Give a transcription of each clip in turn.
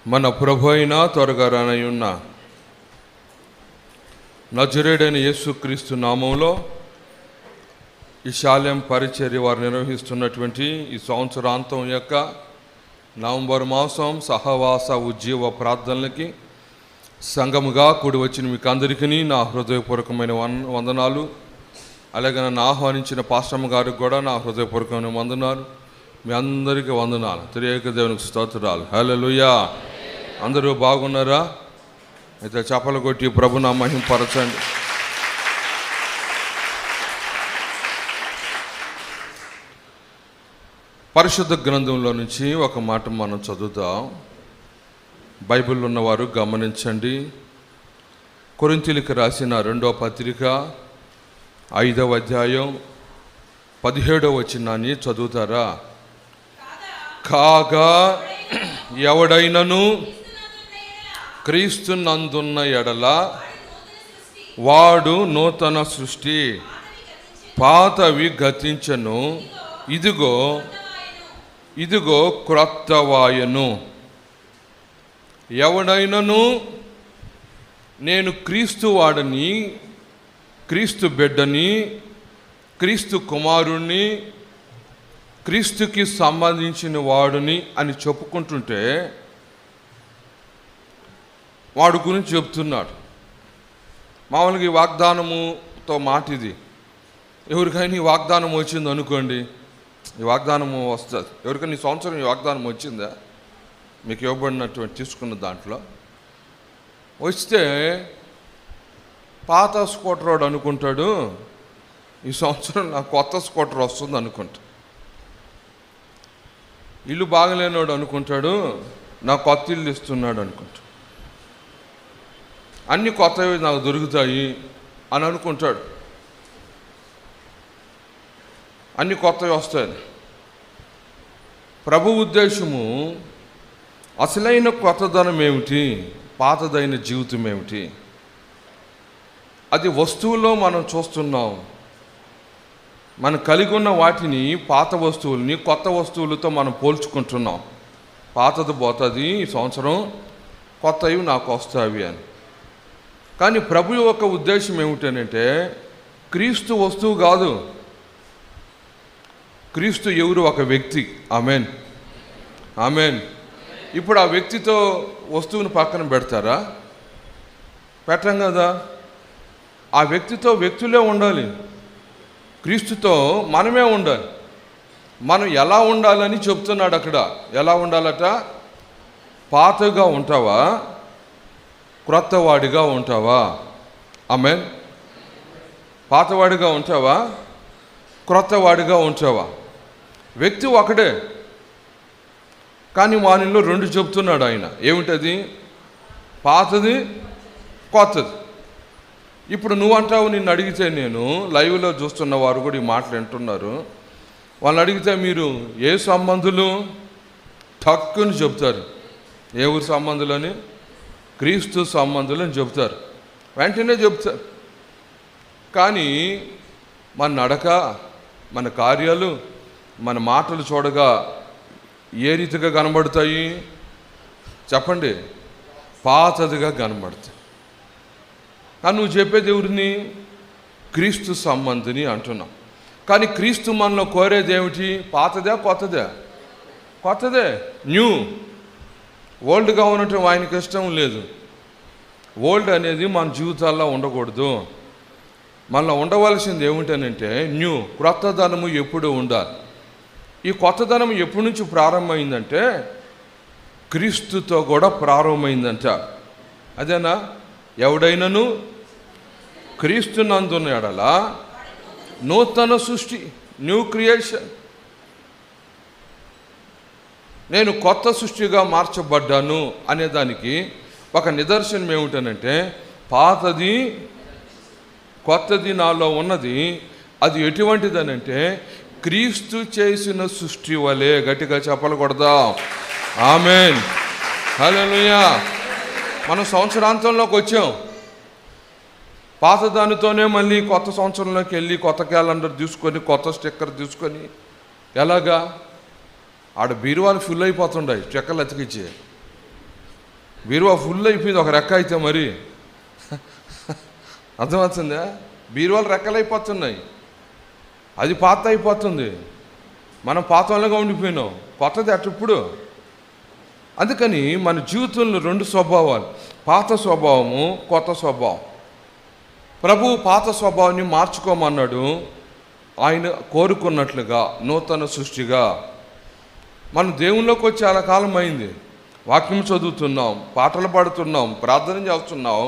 మన ప్రభు అయిన త్వరగా రానయ్యున్న నజరేయుడైన యేసుక్రీస్తు నామంలో ఈ శాలెం పరిచర్య వారు నిర్వహిస్తున్నటువంటి ఈ సంవత్సరాంతం యొక్క నవంబర్ మాసం సహవాస ఉజ్జీవ ప్రార్థనలకి సంఘముగా కూడి వచ్చిన మీకు అందరికీ నా హృదయపూర్వకమైన వందనాలు. అలాగే నన్ను ఆహ్వానించిన పాస్టమ్మ గారికి కూడా నా హృదయపూర్వకమైన వందనాలు. మీ అందరికీ వందనాలు. త్రియేక దేవునికి స్తోత్రాలు. హల్లెలూయా. అందరూ బాగున్నారా? అయితే చప్పలు కొట్టి ప్రభుని మహిమపరచండి. పరిశుద్ధ గ్రంథంలో నుంచి ఒక మాట మనం చదువుతాం. బైబిల్ ఉన్నవారు గమనించండి. కొరింథీయులకు రాసిన 2వ పత్రిక 5వ అధ్యాయం 17వ వచనాన్ని చదువుతారా? కాగా ఎవడైనను క్రీస్తునందున్న ఎడల వాడు నూతన సృష్టి, పాతవి గతించను, ఇదిగో ఇదిగో క్రొత్తవాయను. ఎవడైనను నేను క్రీస్తు వాడని, క్రీస్తు బిడ్డని, క్రీస్తు కుమారుణ్ణి, క్రీస్తుకి సంబంధించిన వాడుని అని చెప్పుకుంటుంటే వాడు గురించి చెప్తున్నాడు. మామూలుగా ఈ వాగ్దానముతో మాట ఇది. ఎవరికైనా ఈ వాగ్దానం వచ్చింది అనుకోండి, ఈ వాగ్దానము వస్తుంది. ఎవరికైనా ఈ సంవత్సరం ఈ వాగ్దానం వచ్చిందా? మీకు ఇవ్వబడినటువంటి తీసుకున్న దాంట్లో వస్తే పాత స్కూటర్ వాడు అనుకుంటాడు ఈ సంవత్సరం నాకు కొత్త స్కూటర్ వస్తుంది అనుకుంటా. ఇల్లు బాగలేనోడు అనుకుంటాడు నాకు కొత్త ఇల్లు ఇస్తున్నాడు అనుకుంటాడు. అన్ని కొత్తవి నాకు దొరుకుతాయి అని అనుకుంటాడు. అన్ని కొత్తవి వస్తాయి. ప్రభు ఉద్దేశము అసలైన కొత్తదనం ఏమిటి, పాతదైన జీవితం ఏమిటి? అది వస్తువుల్లో మనం చూస్తున్నాం. మనం కలిగి ఉన్న వాటిని, పాత వస్తువుల్ని కొత్త వస్తువులతో మనం పోల్చుకుంటున్నాం. పాతది పోతుంది ఈ సంవత్సరం, కొత్తవి నాకు వస్తాయి అని. కానీ ప్రభు యొక్క ఉద్దేశం ఏమిటంటే క్రీస్తు వస్తువు కాదు, క్రీస్తు ఎవరు? ఒక వ్యక్తి. Amen, amen. ఇప్పుడు ఆ వ్యక్తితో వస్తువుని పక్కన పెడతారా? పెట్టం కదా. ఆ వ్యక్తితో వ్యక్తులే ఉండాలి, క్రీస్తుతో మనమే ఉండాలి. మనం ఎలా ఉండాలని చెప్తున్నాడు అక్కడ. ఎలా ఉండాలట? పాతగా ఉంటావా, క్రొత్తవాడిగా ఉంటావా? ఆమేన్. పాతవాడిగా ఉంటావా, క్రొత్తవాడిగా ఉంటావా? వ్యక్తి ఒకడే, కానీ వానిలో 2 చెప్తున్నాడు ఆయన. ఏమిటది? పాతది, కొత్తది. ఇప్పుడు నువ్వు అంటావు, నిన్ను అడిగితే, నేను లైవ్లో చూస్తున్న వారు కూడా ఈ మాటలు వింటున్నారు, వాళ్ళని అడిగితే మీరు ఏ సంబంధులు తక్కువని చెప్తారు. ఏ ఊరు సంబంధులని? క్రీస్తు సంబంధులు అని చెప్తారు, వెంటనే చెప్తారు. కానీ మన నడక, మన కార్యాలు, మన మాటలు చూడగా ఏ రీతిగా కనబడతాయి చెప్పండి? పాతదిగా కనబడతాయి. కానీ నువ్వు చెప్పేది ఎవరిని? క్రీస్తు సంబంధిని అంటున్నావు. కానీ క్రీస్తు మనలో కోరేది ఏమిటి? పాతదే, కొత్తదే? కొత్తదే, న్యూ. ఓల్డ్గా ఉండటం ఆయనకి ఇష్టం లేదు. ఓల్డ్ అనేది మన జీవితాల్లో ఉండకూడదు. మనలో ఉండవలసింది ఏమిటనంటే న్యూ, క్రొత్తదనము ఎప్పుడూ ఉండాలి. ఈ కొత్తదనం ఎప్పటి నుంచి ప్రారంభమైందంటే క్రీస్తుతో కూడా ప్రారంభమైందంట. అదేనా? ఎవడైనను క్రీస్తునందున్న ఎడల నూతన సృష్టి, న్యూ క్రియేషన్. నేను కొత్త సృష్టిగా మార్చబడ్డాను అనేదానికి ఒక నిదర్శనం ఏమిటనంటే పాతది, కొత్తది నాలో ఉన్నది. అది ఎటువంటిదనంటే క్రీస్తు చేసిన సృష్టి వలె. గట్టిగా చెప్పకూడదా? ఆమేన్, హల్లెలూయా. మనం సంవత్సరాంతంలోకి వచ్చాం. పాత దానితోనే మళ్ళీ కొత్త సంవత్సరంలోకి వెళ్ళి కొత్త క్యాలెండర్ తీసుకొని, కొత్త స్టిక్కర్ తీసుకొని, ఎలాగా? ఆడ బీరువాలు ఫుల్ అయిపోతుంటాయి స్టిక్కర్లు అతికిచ్చి. బీరువా ఫుల్ అయిపోయింది, ఒక రెక్క అయితే మరి అర్థమవుతుందా? బీరువాలు రెక్కలైపోతున్నాయి, అది పాత అయిపోతుంది. మనం పాత వాళ్ళగా ఉండిపోయినాం, కొత్తది అప్పుడు. అందుకని మన జీవితంలో రెండు స్వభావాలు, పాత స్వభావము, కొత్త స్వభావం. ప్రభువు పాత స్వభావాన్ని మార్చుకోమన్నాడు, ఆయన కోరుకున్నట్లుగా నూతన సృష్టిగా. మనం దేవుళ్ళలోకి వచ్చి చాలా కాలం అయింది, వాక్యం చదువుతున్నాం, పాటలు పాడుతున్నాం, ప్రార్థన చేస్తున్నాం.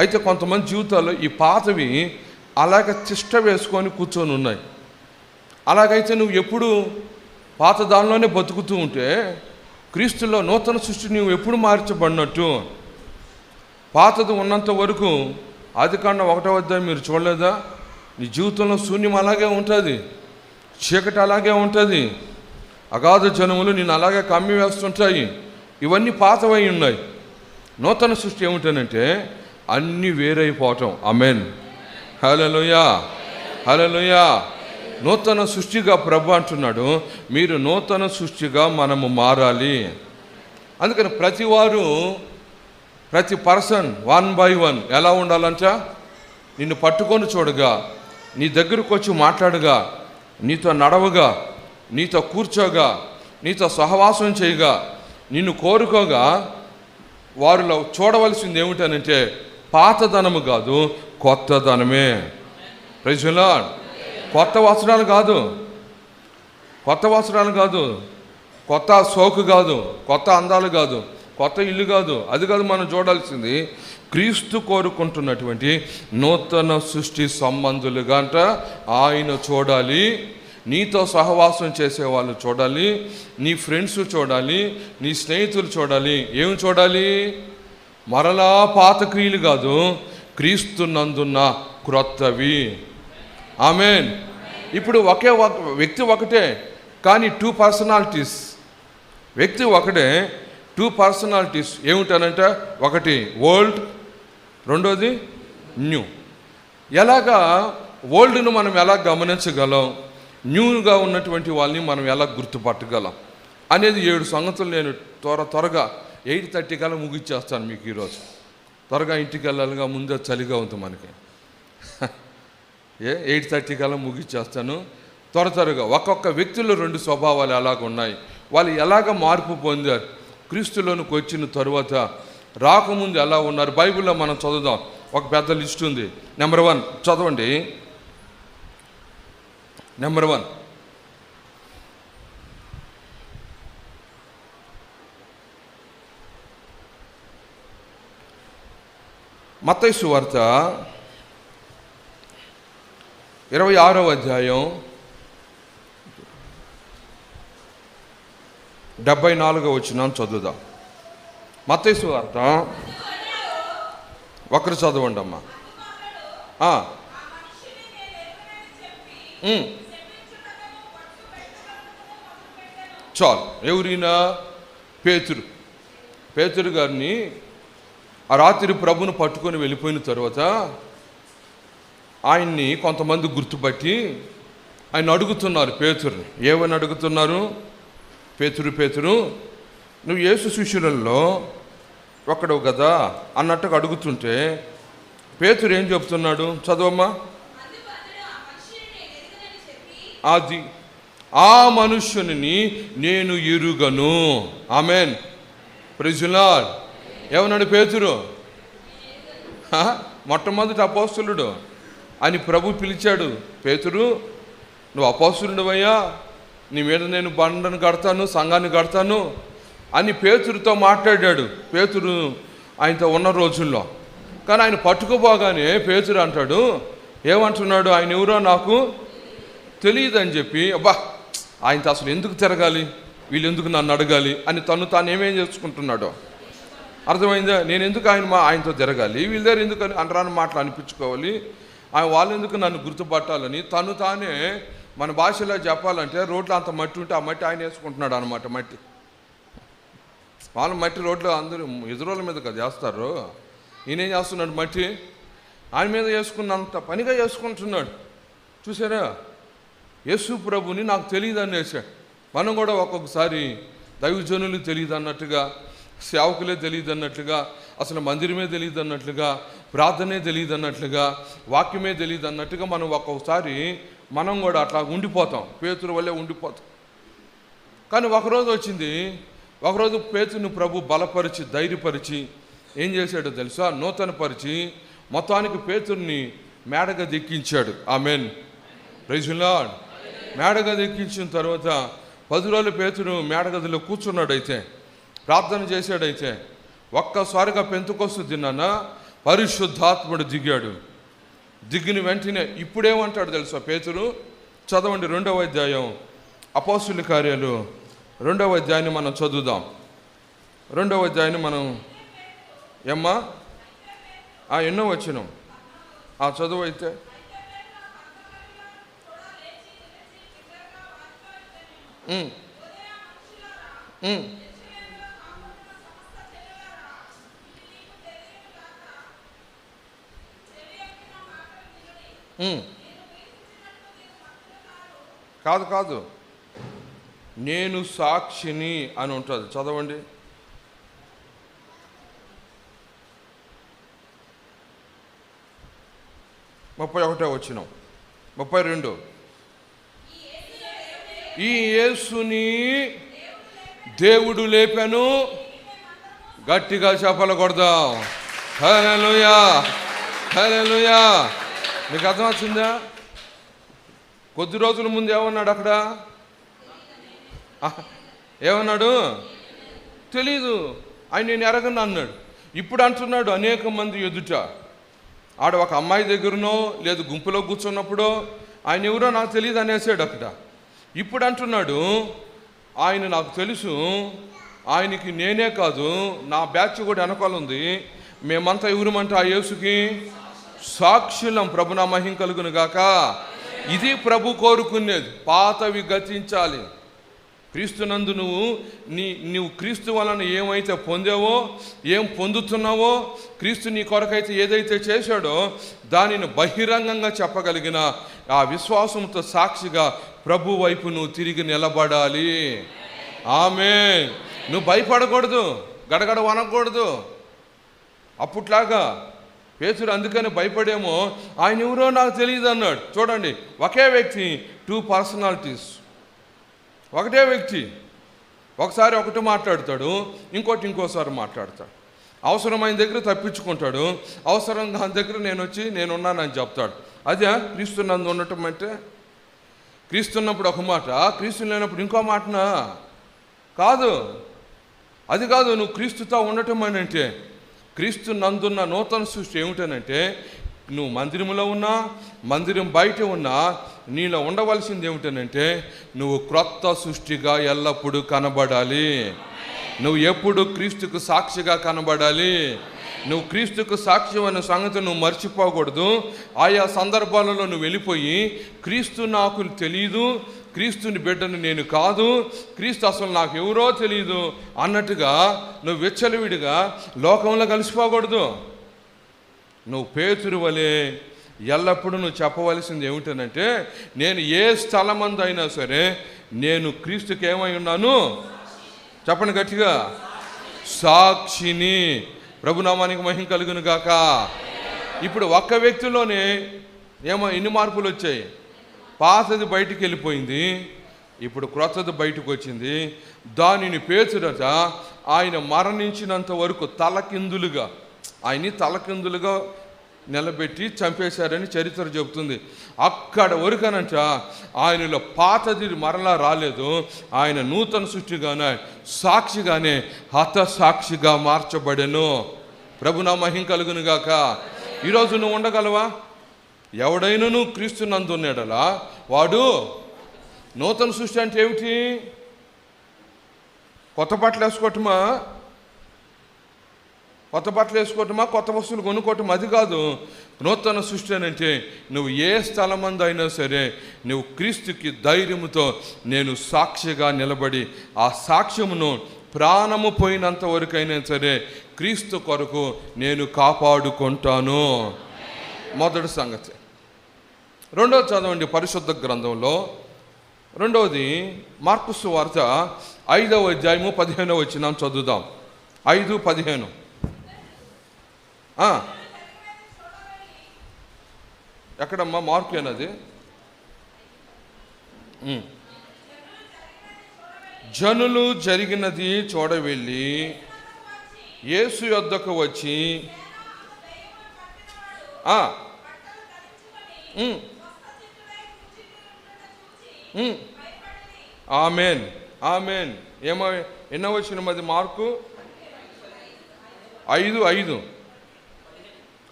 అయితే కొంతమంది జీవితాల్లో ఈ పాతవి అలాగ తిష్ట వేసుకొని కూర్చొని ఉన్నాయి. అలాగైతే నువ్వు ఎప్పుడు పాత దానిలోనే బతుకుతూ ఉంటే క్రీస్తులో నూతన సృష్టి నువ్వు ఎప్పుడు మార్చబడినట్టు? పాతది ఉన్నంత వరకు ఆదికాండం 1వ అధ్యాయం మీరు చూడలేదా? నీ జీవితంలో శూన్యం అలాగే ఉంటుంది, చీకటి అలాగే ఉంటుంది, అగాధ జనములు నేను అలాగే కమ్మి వేస్తుంటాయి. ఇవన్నీ పాతవై ఉన్నాయి. నూతన సృష్టి ఏమిటనంటే అన్నీ వేరైపోవటం. ఆమేన్, హల్లెలూయా, హల్లెలూయా. నూతన సృష్టిగా ప్రభు అంటున్నాడు, మీరు నూతన సృష్టిగా మనము మారాలి. అందుకని ప్రతి పర్సన్ 1 by 1 ఎలా ఉండాలంట? నిన్ను పట్టుకొని చూడగా, నీ దగ్గరకు వచ్చి మాట్లాడగా, నీతో నడవగా, నీతో కూర్చోగా, నీతో సహవాసం చేయగా, నిన్ను కోరుకోగా, వారిలో చూడవలసింది ఏమిటనంటే పాతదనము కాదు, కొత్తదనమే. Praise the lord. కొత్త వస్త్రాలు కాదు, కొత్త సోకు కాదు, కొత్త అందాలు కాదు, కొత్త ఇల్లు కాదు, అది కాదు మనం చూడాల్సింది. క్రీస్తు కోరుకుంటున్నటువంటి నూతన సృష్టి సంబంధులుగా అంట ఆయన చూడాలి. నీతో సహవాసం చేసేవాళ్ళు చూడాలి, నీ ఫ్రెండ్స్ చూడాలి, నీ స్నేహితులు చూడాలి. ఏమి చూడాలి? మరలా పాత క్రియలు కాదు, క్రీస్తు నందున్న క్రొత్తవి. ఆమేన్. ఇప్పుడు ఒకే వ్యక్తి ఒకటే, కానీ 2 పర్సనాలిటీస్. వ్యక్తి ఒకటే, 2 పర్సనాలిటీస్. ఏమిటనంట? ఒకటి ఓల్డ్, రెండోది న్యూ. ఎలాగా ఓల్డ్ను మనం ఎలా గమనించగలం, న్యూగా ఉన్నటువంటి వాళ్ళని మనం ఎలా గుర్తుపట్టగలం అనేది 7 సంగతులు నేను త్వరగా 8:30 కల్లా ముగిచ్చేస్తాను మీకు ఈరోజు. త్వరగా ఇంటికి వెళ్ళాలిగా, ముందే చలిగా ఉంది మనకి. 8:30 కల్లా ముగిచ్చేస్తాను. త్వరగా ఒక్కొక్క వ్యక్తిలో 2 స్వభావాలు ఎలాగ ఉన్నాయి, వాళ్ళు ఎలాగ మార్పు పొందారు, క్రీస్తులోనికి వచ్చిన తరువాత రాకముందు ఎలా ఉన్నారు. బైబిల్లో మనం చదువుదాం, ఒక పెద్ద లిస్ట్ ఉంది. నెంబర్ 1 చదవండి. నెంబర్ 1, మత్తయి సువార్త 26వ అధ్యాయం 74వ వచనం చదువుదాం. మత్తయి సువార్త, ఒకరు చదవండి అమ్మా. చాలు. ఎవరైనా పేతురు గారిని ఆ రాత్రి ప్రభును పట్టుకొని వెళ్ళిపోయిన తర్వాత ఆయన్ని కొంతమంది గుర్తుపట్టి ఆయన అడుగుతున్నారు పేతురుని. ఏమని అడుగుతున్నారు? పేతురు నువ్వు యేసు శిష్యులలో ఒకడు కదా అన్నట్టుగా అడుగుతుంటే పేతురు ఏం చెప్తున్నాడు? చదవమ్మా. అది ఆ మనుష్యుని నేను ఎరుగను. ఆమేన్, ప్రైజ్ ది లార్డ్. ఏమన్నాడు పేతురు? మొట్టమొదటి అపోస్తలుడు అని ప్రభు పిలిచాడు. పేతురు, నువ్వు అపోస్తలుడివయ్యా, నీ మీద నేను బండను కడతాను, సంఘాన్ని కడతాను అని పేతురుతో మాట్లాడాడు. పేతురు ఆయనతో ఉన్న రోజుల్లో. కానీ ఆయన పట్టుకుపోగానే పేతురు అంటాడు, ఏమంటున్నాడు? ఆయన ఎవరో నాకు తెలియదని చెప్పి, అబ్బా ఆయనతో అసలు ఎందుకు తిరగాలి, వీళ్ళు ఎందుకు నన్ను అడగాలి అని తాను ఏమేం చేసుకుంటున్నాడో అర్థమైందా? నేను ఎందుకు ఆయనతో తిరగాలి, వీళ్ళ దగ్గర ఎందుకు అనరాని మాటలు అనిపించుకోవాలి, వాళ్ళు ఎందుకు నన్ను గుర్తుపట్టాలని తానే మన భాషలో చెప్పాలంటే రోడ్లో అంత మట్టి ఉంటే ఆ మట్టి ఆయన వేసుకుంటున్నాడు అనమాట. మట్టి వాళ్ళు మట్టి రోడ్లో అందరూ ఎదురోళ్ళ మీద కదా వేస్తారు, ఈయనేం చేస్తున్నాడు? మట్టి ఆయన మీద వేసుకున్నంత పనిగా వేసుకుంటున్నాడు. చూసారా? యేసు ప్రభుని నాకు తెలియదు అని వేసాడు. మనం కూడా ఒక్కొక్కసారి దైవజనులు తెలియదు అన్నట్టుగా, సేవకులే తెలియదు అన్నట్లుగా, అసలు మందిరమే తెలియదు అన్నట్లుగా, ప్రార్థనే తెలియదు అన్నట్లుగా, వాక్యమే తెలియదు అన్నట్టుగా మనం ఒక్కొక్కసారి మనం కూడా అట్లా ఉండిపోతాం, పేతురు వల్లే ఉండిపోతాం. కానీ ఒకరోజు వచ్చింది, ఒకరోజు పేతురుని ప్రభు బలపరిచి ధైర్యపరిచి ఏం చేశాడో తెలుసా? నూతనపరిచి మొత్తానికి పేతురుని మేడగది ఎక్కించాడు. ఆమేన్, ప్రైజ్ ది లార్డ్. మేడగది ఎక్కించిన తర్వాత 10 రోజులు పేతురు మేడగదిలో కూర్చున్నాడైతే, ప్రార్థన చేశాడైతే, ఒక్కసారిగా పెంతెకొస్తు దినాన పరిశుద్ధాత్ముడు దిగాడు. దిగిన వెంటనే ఇప్పుడేమంటాడు తెలుసా పేతురు? చదవండి 2వ అధ్యాయం, అపోస్తుల కార్యాలు 2వ అధ్యాయాన్ని మనం చదువుదాం. 2వ అధ్యాయాన్ని మనం ఏమ్మా ఎన్నో వచ్చినాం చదువు అయితే. కాదు, నేను సాక్షిని అని ఉంటుంది. చదవండి. ముప్పై 31వ వచనం, 32. ఈ యేసుని దేవుడు లేపాను. గట్టిగా చప్పలు కొడదాం. హల్లెలూయా, హల్లెలూయా. మీకు అర్థం వచ్చిందా? కొద్ది రోజుల ముందు ఏమన్నాడు అక్కడ? ఏమన్నాడు? తెలీదు, ఆయన నేను ఎరగను అన్నాడు. ఇప్పుడు అంటున్నాడు అనేక మంది ఎదుట, ఆడ ఒక అమ్మాయి దగ్గరనో లేదు గుంపులో కూర్చున్నప్పుడో ఆయన ఎవరో నాకు తెలియదు అనేసాడు అక్కడ. ఇప్పుడు అంటున్నాడు ఆయన నాకు తెలుసు, ఆయనకి నేనే కాదు నా బ్యాచ్ కూడా వెనకాల ఉంది, మేమంతా ఎవరమంటే ఆ యేసుకి సాక్షులం. ప్రభు నా మహిమ కలుగును గాక. ఇది ప్రభు కోరుకునేది. పాతవి గతించాలి. క్రీస్తునందు నువ్వు క్రీస్తు వలన ఏమైతే పొందావో, ఏం పొందుతున్నావో, క్రీస్తు నీ కొరకైతే ఏదైతే చేశాడో దానిని బహిరంగంగా చెప్పగలిగిన ఆ విశ్వాసంతో సాక్షిగా ప్రభు వైపు నువ్వు తిరిగి నిలబడాలి. ఆమేన్. నువ్వు భయపడకూడదు, గడగడ వనకూడదు. అప్పుట్లాగా పేతురు అందుకని భయపడేమో, ఆయన ఎవరో నాకు తెలియదు అన్నాడు. చూడండి, ఒకే వ్యక్తి 2 పర్సనాలిటీస్. ఒకటే వ్యక్తి ఒకసారి ఒకటి మాట్లాడతాడు, ఇంకోసారి మాట్లాడతాడు. అవసరమైన దగ్గర తప్పించుకుంటాడు, అవసరం దాని దగ్గర నేనున్నానని చెప్తాడు. అదే క్రీస్తునందు ఉండటం అంటే. క్రీస్తున్నప్పుడు ఒక మాట, క్రీస్తు లేనప్పుడు ఇంకో మాటనా? కాదు, అది కాదు. నువ్వు క్రీస్తుతో ఉండటం అని అంటే, క్రీస్తు నందున్న నూతన సృష్టి ఏమిటనంటే, నువ్వు మందిరంలో ఉన్నా మందిరం బయట ఉన్నా నీలో ఉండవలసింది ఏమిటనంటే, నువ్వు క్రొత్త సృష్టిగా ఎల్లప్పుడూ కనబడాలి. నువ్వు ఎప్పుడు క్రీస్తుకు సాక్షిగా కనబడాలి. నువ్వు క్రీస్తుకు సాక్ష్యం అనే సంగతి నువ్వు మర్చిపోకూడదు. ఆయా సందర్భాలలో నువ్వు వెళ్ళిపోయి క్రీస్తు నాకు తెలియదు, క్రీస్తుని బిడ్డను నేను కాదు, క్రీస్తు అసలు నాకు ఎవరో తెలియదు అన్నట్టుగా నువ్వు విచ్చలవిడిగా లోకంలో కలిసిపోకూడదు. నువ్వు పేతురు వలె ఎల్లప్పుడూ నువ్వు చెప్పవలసింది ఏమిటనంటే, నేను ఏ స్థలమందు అయినా సరే నేను క్రీస్తుకి ఏమై ఉన్నాను? చెప్పండి గట్టిగా, సాక్షిని. ప్రభునామానికి మహిమ కలుగును గాక. ఇప్పుడు ఒక్క వ్యక్తిలోనే ఎన్ని మార్పులు వచ్చాయి? పాతది బయటికి వెళ్ళిపోయింది, ఇప్పుడు క్రొత్తది బయటకు వచ్చింది. దానిని పేతురట ఆయన మరణించినంత వరకు ఆయన్ని తలకిందులుగా నిలబెట్టి చంపేశారని చరిత్ర చెబుతుంది. అక్కడ వరకనంట ఆయనలో పాతది మరలా రాలేదు. ఆయన నూతన సృష్టిగానే సాక్షిగానే హతసాక్షిగా మార్చబడెను. ప్రభునా మహిమ కలుగును గాక. ఈరోజు నువ్వు ఉండగలవా? ఎవడైనాను క్రీస్తునందు ఉన్నాడలా వాడు నూతన సృష్టి. అంటే ఏమిటి? కొత్త బట్టలు వేసుకోవటమా, కొత్త వస్తువులు కొనుక్కోవటం అది కాదు. నూతన సృష్టి అని అంటే నువ్వు ఏ స్థలమందు అయినా సరే నువ్వు క్రీస్తుకి ధైర్యముతో నేను సాక్షిగా నిలబడి ఆ సాక్ష్యమును ప్రాణము పోయినంత వరకైనా సరే క్రీస్తు కొరకు నేను కాపాడుకుంటాను. మొదటి సంగతి. రెండవది చదవండి పరిశుద్ధ గ్రంథంలో. రెండవది మార్కు సువార్త 5వ అధ్యాయము 15వ వచనం చదువుదాం. 5:15. ఎక్కడమ్మా మార్కు ఏనది? జనులు జరిగినది చూడవెళ్ళి యేసు యొద్దకు వచ్చి ఆమెన్ ఆమెన్. ఎన్నో వచ్చిన అది? మార్కు 5:5.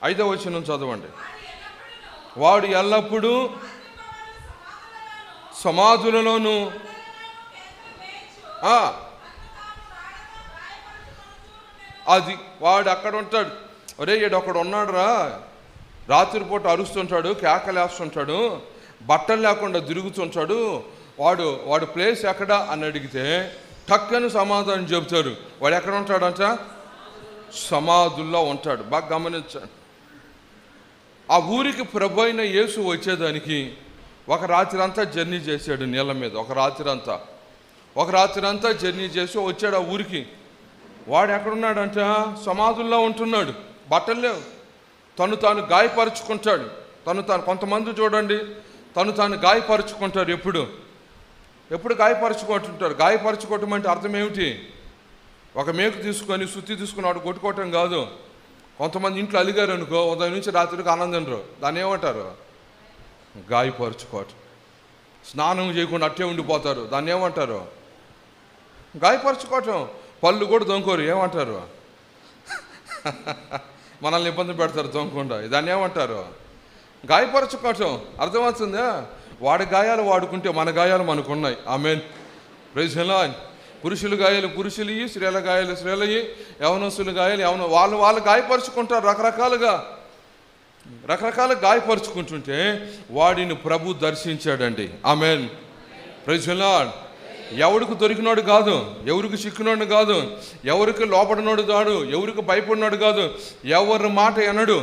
5వ వచనం చదవండి. వాడు ఎల్లప్పుడూ సమాధులలోను అది వాడు అక్కడ ఉంటాడు. ఒరే ఈడు ఒకడు ఉన్నాడు రా, రాత్రిపూట అరుస్తుంటాడు, కేకలేస్తుంటాడు, బట్టలు లేకుండా తిరుగుతుంటాడు, వాడు ప్లేస్ ఎక్కడా అని అడిగితే టక్కని సమాధానం చెబుతారు. వాడు ఎక్కడ ఉంటాడంట? సమాధుల్లో ఉంటాడు. బాగా గమనించండి. ఆ ఊరికి ప్రభు అయిన యేసు వచ్చేదానికి ఒక రాత్రి అంతా జర్నీ చేశాడు నీళ్ళ మీద. ఒక రాత్రి అంతా జర్నీ చేసి వచ్చాడు ఆ ఊరికి. వాడు ఎక్కడున్నాడంట? సమాధుల్లో ఉంటున్నాడు. బట్టలు లేవు. తను తాను గాయపరుచుకుంటాడు. కొంతమంది చూడండి, తను గాయపరుచుకుంటారు. ఎప్పుడు గాయపరుచుకుంటుంటారు. గాయపరుచుకోవటం అంటే అర్థం ఏమిటి? ఒక మేకు తీసుకొని సుత్తి తీసుకుని వాడు కొట్టుకోవటం కాదు. కొంతమంది ఇంట్లో అలిగారు అనుకో, ఉదయం నుంచి రాత్రికి ఆనందం రా, దాన్ని ఏమంటారు? గాయపరుచుకోవటం. స్నానం చేయకుండా అట్టే ఉండిపోతారు, దాన్ని ఏమంటారు? గాయపరుచుకోవటం. పళ్ళు కూడా దొంగకోరు, ఏమంటారు? మనల్ని ఇబ్బంది పెడతారు దొంగకుండా, దాన్ని ఏమంటారు? గాయపరుచుకోవటం. అర్థమవుతుందా? వాడి గాయాలు వాడుకుంటే మన గాయాలు మనకున్నాయి. ఆమేన్. Praise the lord. పురుషుల గాయాలు పురుషులవి, స్త్రీల గాయాలు స్త్రీలవి, యవనస్తుల గాయాలు వాళ్ళు గాయపరుచుకుంటారు. రకరకాలుగా గాయపరుచుకుంటుంటే వాడిని ప్రభు దర్శించాడండి. ఆమేన్. Praise the lord. ఎవరికి దొరికినోడు కాదు, ఎవరికి చిక్కినోడు కాదు, ఎవరికి లోపడినోడు కాదు, ఎవరికి భయపడినోడు కాదు, ఎవరి మాట ఎనడు.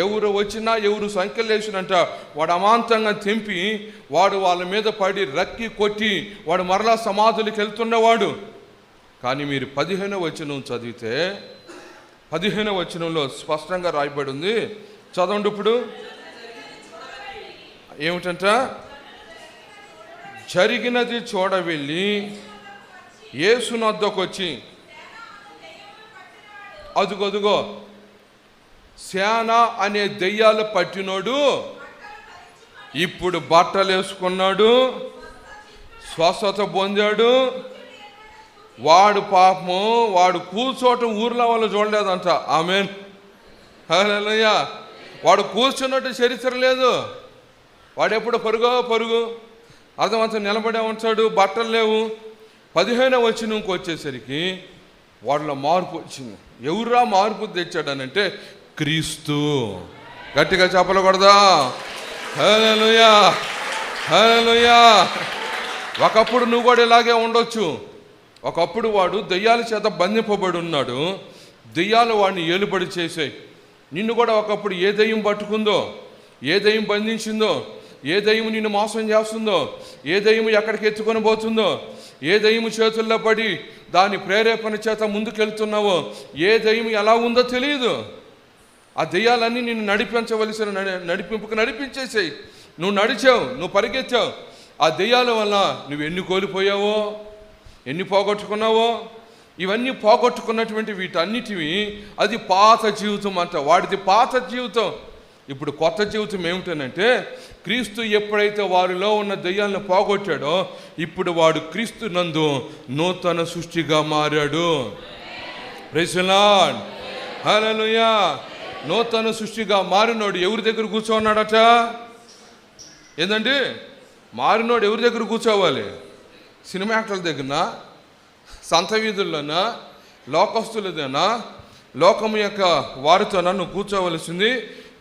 ఎవరు వచ్చినా, ఎవరు సంఖ్యలు వేసినంట వాడు అమాంతంగా తెంపి వాడు వాళ్ళ మీద పడి రక్కి కొట్టి వాడు మరలా సమాధులకు వెళ్తున్నవాడు. కానీ మీరు 15వ వచనం చదివితే 15వ వచనంలో స్పష్టంగా రాయబడి ఉంది. చదవండి ఇప్పుడు. ఏమిటంట? జరిగినది చూడవెళ్ళి యేసు వద్దకు వచ్చి, అదుగో శానా అనే దెయ్యాలు పట్టినోడు ఇప్పుడు బట్టలు వేసుకున్నాడు, స్వస్థత పొందాడు. వాడు పాపము వాడు కూర్చోవటం ఊర్లో వాళ్ళు చూడలేదంట. ఆమేన్. హల్లెలూయా. వాడు కూర్చున్నట్టు చరిత్ర లేదు. వాడు ఎప్పుడు పరుగు అర్థమంతా నిలబడే ఉంటాడు, బట్టలు లేవు. 15వ వచనంకి వచ్చేసరికి వాళ్ళ మార్పు వచ్చింది. ఎవరురా మార్పు తెచ్చాడనంటే క్రీస్తు. గట్టిగా చెప్పకూడదా? హల్లెలూయా, హల్లెలూయా. ఒకప్పుడు నువ్వు కూడా ఇలాగే ఉండొచ్చు. ఒకప్పుడు వాడు దెయ్యాల చేత బంధింపబడి ఉన్నాడు. దెయ్యాలు వాడిని ఏలుబడి చేసాయి. నిన్ను కూడా ఒకప్పుడు ఏ దెయ్యం పట్టుకుందో, ఏ దెయ్యం బంధించిందో, ఏ దెయ్యం నిన్ను మోసం చేస్తుందో, ఏ దెయ్యం ఎక్కడికి ఎత్తుకొని పోతుందో, ఏ దెయ్యం చేతుల్లో పడి దాని ప్రేరేపణ చేత ముందుకెళ్తున్నావో, ఏ దెయ్యం ఎలా ఉందో తెలియదు. ఆ దెయ్యాలన్నీ నిన్ను నడిపించవలసిన నడిపింపుకు నడిపించేసాయి. నువ్వు నడిచావు, నువ్వు పరిగెత్తావు. ఆ దెయ్యాల వల్ల నువ్వు ఎన్ని కోల్పోయావో, ఎన్ని పోగొట్టుకున్నావో, ఇవన్నీ పోగొట్టుకున్నటువంటి వీటన్నిటివి అది పాత జీవితం అంట. వాడిది పాత జీవితం. ఇప్పుడు కొత్త జీవితం ఏమిటనంటే క్రీస్తు ఎప్పుడైతే వారిలో ఉన్న దెయ్యాలను పోగొట్టాడో ఇప్పుడు వాడు క్రీస్తు నందు నూతన సృష్టిగా మారాడు. Praise the lord. హల్లెలూయా. నూతన సృష్టిగా మారినోడు ఎవరి దగ్గర కూర్చోన్నాడట? ఏందండి? మారినోడు ఎవరి దగ్గర కూర్చోవాలి? సినిమా యాక్టర్ల దగ్గరనా, సంత వీధుల్లోనా, లోకస్తులదేనా, లోకము యొక్క వారితోనా నువ్వు కూర్చోవలసింది?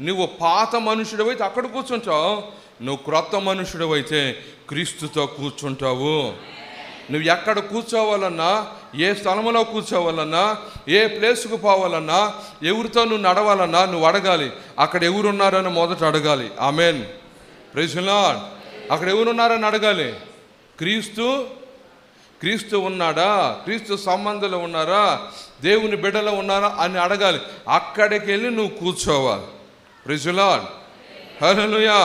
నువ్వు పాత మనుషుడివైతే అక్కడ కూర్చుంటావు, నువ్వు క్రొత్త మనుషుడివైతే క్రీస్తుతో కూర్చుంటావు. నువ్వు ఎక్కడ కూర్చోవాలన్నా, ఏ స్థలంలో కూర్చోవాలన్నా, ఏ ప్లేస్కు పోవాలన్నా, ఎవరితో నువ్వు నడవాలన్నా నువ్వు అడగాలి, అక్కడ ఎవరున్నారని మొదట అడగాలి. ఆమేన్. Praise the lord. అక్కడ ఎవరున్నారని అడగాలి. క్రీస్తు క్రీస్తు ఉన్నాడా, క్రీస్తు సంబంధంలో ఉన్నారా, దేవుని బిడ్డలో ఉన్నారా అని అడగాలి. అక్కడికి వెళ్ళి నువ్వు కూర్చోవాలి. ప్రైజ్ ది లార్డ్, హల్లెలూయా.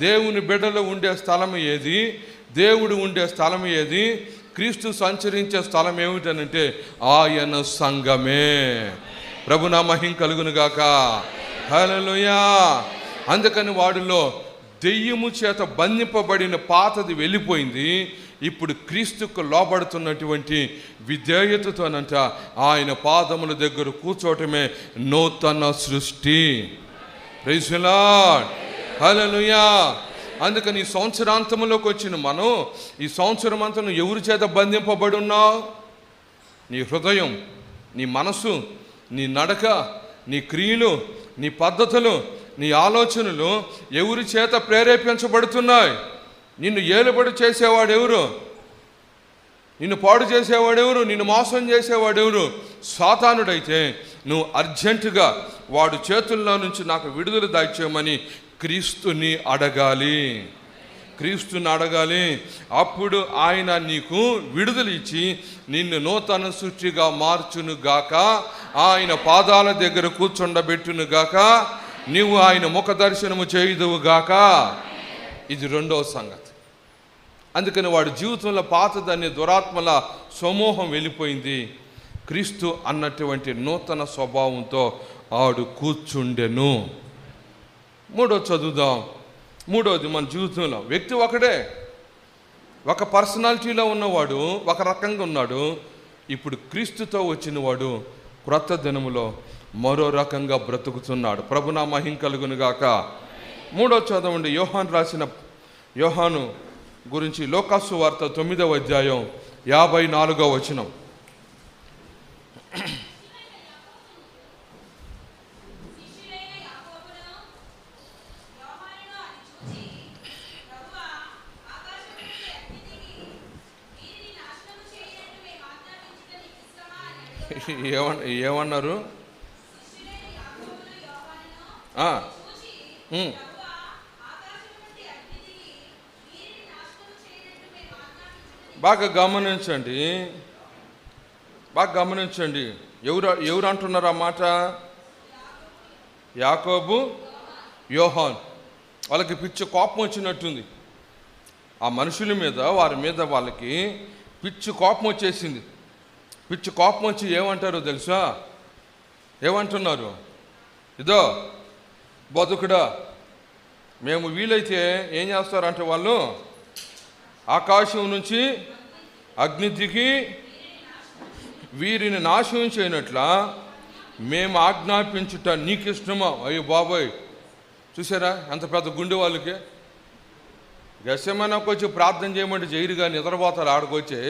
దేవుని బిడ్డలో ఉండే స్థలం ఏది, దేవుడు ఉండే స్థలం ఏది, క్రీస్తు సంచరించే స్థలం ఏమిటనంటే ఆయన సంఘమే. ప్రభునా మహిమ కలుగును గాక, హల్లెలూయా. అందుకని వాడిలో దెయ్యము చేత బంధింపబడిన పాతది వెళ్ళిపోయింది. ఇప్పుడు క్రీస్తుకు లోబడుతున్నటువంటి విధేయతతోనంట ఆయన పాదముల దగ్గర కూర్చోవటమే నూతన సృష్టి. ప్రైజ్ ది లార్డ్, హల్లెలూయా. అందుకని ఈ సంవత్సరాంతంలోకి వచ్చిన మనం ఈ సంవత్సరం అంతా నువ్వు ఎవరి చేత బంధింపబడి ఉన్నావు? నీ హృదయం, నీ మనసు, నీ నడక, నీ క్రియలు, నీ పద్ధతులు, నీ ఆలోచనలు ఎవరి చేత ప్రేరేపించబడుతున్నాయి? నిన్ను ఏలుబడి చేసేవాడు ఎవరు? నిన్ను పాడు చేసేవాడు ఎవరు? నిన్ను మోసం చేసేవాడు ఎవరు? సాతానుడైతే నువ్వు అర్జెంటుగా వాడు చేతుల్లో నుంచి నాకు విడుదల దయచేయమని క్రీస్తుని అడగాలి. క్రీస్తుని అడగాలి. అప్పుడు ఆయన నీకు విడుదల ఇచ్చి నిన్ను నూతన సృష్టిగా మార్చును గాక, ఆయన పాదాల దగ్గర కూర్చుండబెట్టును గాక, నీవు ఆయన ముఖ దర్శనము చేయుదువు గాక. ఇది రెండవ సంగతి. అందుకని వాడి జీవితంలో పాతదాన్ని దురాత్మల సమూహం వెళ్ళిపోయింది. క్రీస్తు అన్నటువంటి నూతన స్వభావంతో ఆడు కూర్చుండెను. మూడోది చదువుదాం. మూడోది, మన జీవితంలో వ్యక్తి ఒకడే, ఒక పర్సనాలిటీలో ఉన్నవాడు ఒక రకంగా ఉన్నాడు. ఇప్పుడు క్రీస్తుతో వచ్చినవాడు క్రొత్త దినములో మరో రకంగా బ్రతుకుతున్నాడు. ప్రభునా మహిమ కలుగును గాక. మూడోది చదవండి. యోహాను రాసిన, యోహాను గురించి లోకాసు వార్త 9వ అధ్యాయం 54వ వచనం. ఏమన్నారు? బాగా గమనించండి, బాగా గమనించండి. ఎవరు అంటున్నారు ఆ మాట? యాకోబు, యోహాన్. వాళ్ళకి పిచ్చి కోపం వచ్చినట్టుంది ఆ మనుషుల మీద, వారి మీద వాళ్ళకి పిచ్చి కోపం వచ్చేసింది. పిచ్చి కోపం వచ్చి ఏమంటారో తెలుసా? ఏమంటున్నారు? ఇదో బతుకుడా, మేము వీలైతే ఏం చేస్తారంటే వాళ్ళు ఆకాశం నుంచి అగ్ని దిగి వీరిని నాశనం చేయనట్లా మేము ఆజ్ఞాపించుట నీకు ఇష్టమా? అయ్యో బాబోయ్, చూసారా ఎంత పెద్ద గుండె వాళ్ళకి. గెస్సెమనకు వచ్చి ప్రార్థన చేయమంటే జైరుగా నిద్రపోతారు. ఆడకొచ్చి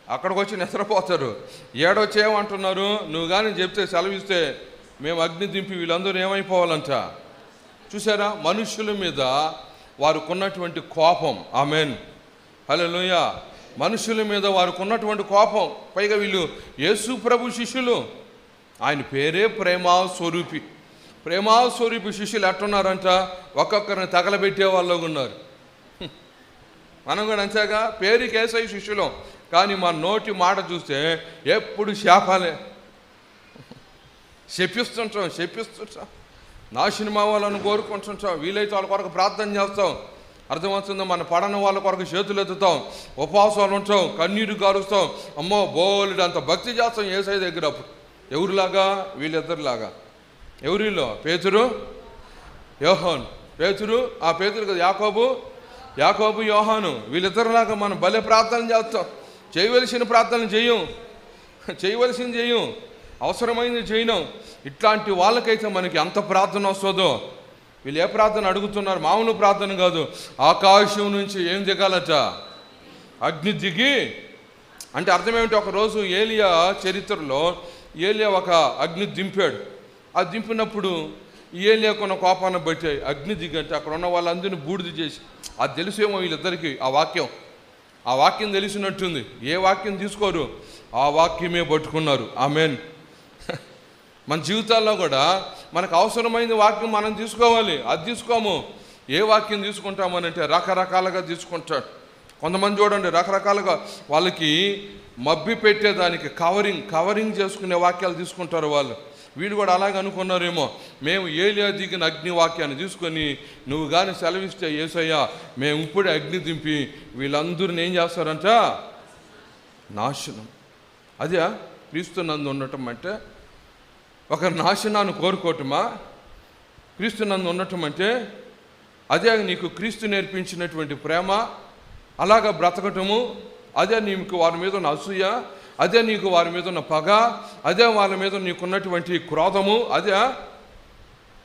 అక్కడికి వచ్చి నిద్రపోతారు. ఏడొచ్చేమంటున్నారు? నువ్వు కానీ చెప్తే సెలవిస్తే మేము అగ్ని దింపి వీళ్ళందరూ ఏమైపోవాలంట. చూసారా మనుషుల మీద వారికి ఉన్నటువంటి కోపం. ఆమెన్, హల్లెలూయా. మనుషుల మీద వారికి ఉన్నటువంటి కోపం. పైగా వీళ్ళు యేసు ప్రభు శిష్యులు. ఆయన పేరే ప్రేమా స్వరూపి. ప్రేమా స్వరూపి శిష్యులు ఎట్టున్నారంట? ఒక్కొక్కరిని తగలబెట్టే వాళ్ళు ఉన్నారు. మనం కూడా అంతేగా, పేరుకి యేసయ్య శిష్యులం, కానీ మన నోటి మాట చూస్తే ఎప్పుడు శాపాలే. శపిస్తుంటాం, నాశనం అవ్వాలని కోరుకుంటుంటాం. వీలైతే వాళ్ళ కొరకు ప్రార్థన చేస్తాం. అర్థమవుతుందో? మన పడని వాళ్ళ కొరకు చేతులు ఎత్తుతాం, ఉపవాసాలు ఉంటాం, కన్నీరు గారుస్తాం. అమ్మో బోలుడు అంత భక్తి చేస్తాం యేసయ్య దగ్గర. అప్పుడు ఎవరిలాగా? వీళ్ళిద్దరిలాగా. ఎవరిలో? పేతురు, యోహాను. పేతురు, ఆ పేతురు కదా యాకోబు యోహాను. వీళ్ళిద్దరిలాగా మనం భలే ప్రార్థన చేస్తాం. చేయవలసిన ప్రార్థన చేయం, అవసరమైంది చేయను. ఇట్లాంటి వాళ్ళకైతే మనకి ఎంత ప్రార్థన వస్తుందో. వీళ్ళు ఏ ప్రార్థన అడుగుతున్నారు? మామూలు ప్రార్థన కాదు. ఆకాశం నుంచి ఏం దిగాలట? అగ్ని దిగి. అంటే అర్థం ఏమిటి? ఒకరోజు ఏలియా చరిత్రలో ఏలియా ఒక అగ్ని దింపాడు. ఆ దింపినప్పుడు ఏలియాకున్న కోపాన్ని బట్టి అగ్ని దిగి అంటే అక్కడ ఉన్న వాళ్ళందరినీ బూడిద చేసి, అది తెలిసేమో వీళ్ళిద్దరికీ. ఆ వాక్యం తెలిసినట్టుంది. ఏ వాక్యం తీసుకోరు, ఆ వాక్యమే పట్టుకున్నారు. ఆమెన్. మన జీవితాల్లో కూడా మనకు అవసరమైన వాక్యం మనం తీసుకోవాలి. అది తీసుకోము. ఏ వాక్యం తీసుకుంటామనంటే రకరకాలుగా తీసుకుంటాడు. కొంతమంది చూడండి రకరకాలుగా వాళ్ళకి మబ్బి పెట్టేదానికి కవరింగ్ చేసుకునే వాక్యాలు తీసుకుంటారు వాళ్ళు. వీళ్ళు కూడా అలాగే అనుకున్నారేమో, మేము ఏలియా దిగిన అగ్ని వాక్యాన్ని తీసుకొని నువ్వు కానీ సెలవిస్తే యేసయ్యా మేము ఇప్పుడే అగ్ని దింపి వీళ్ళందరిని ఏం చేస్తారంట, నాశనం. అదే క్రీస్తునందు ఉండటం అంటే ఒక నాశనాన్ని కోరుకోవటమా? క్రీస్తునందు ఉండటం అంటే అదే నీకు క్రీస్తు నేర్పించినటువంటి ప్రేమ, అలాగా బ్రతకటము, అదే నీకు వారి మీద ఉన్న అసూయ, అదే నీకు వారి మీద ఉన్న పగ, అదే వాళ్ళ మీద నీకున్నటువంటి క్రోధము,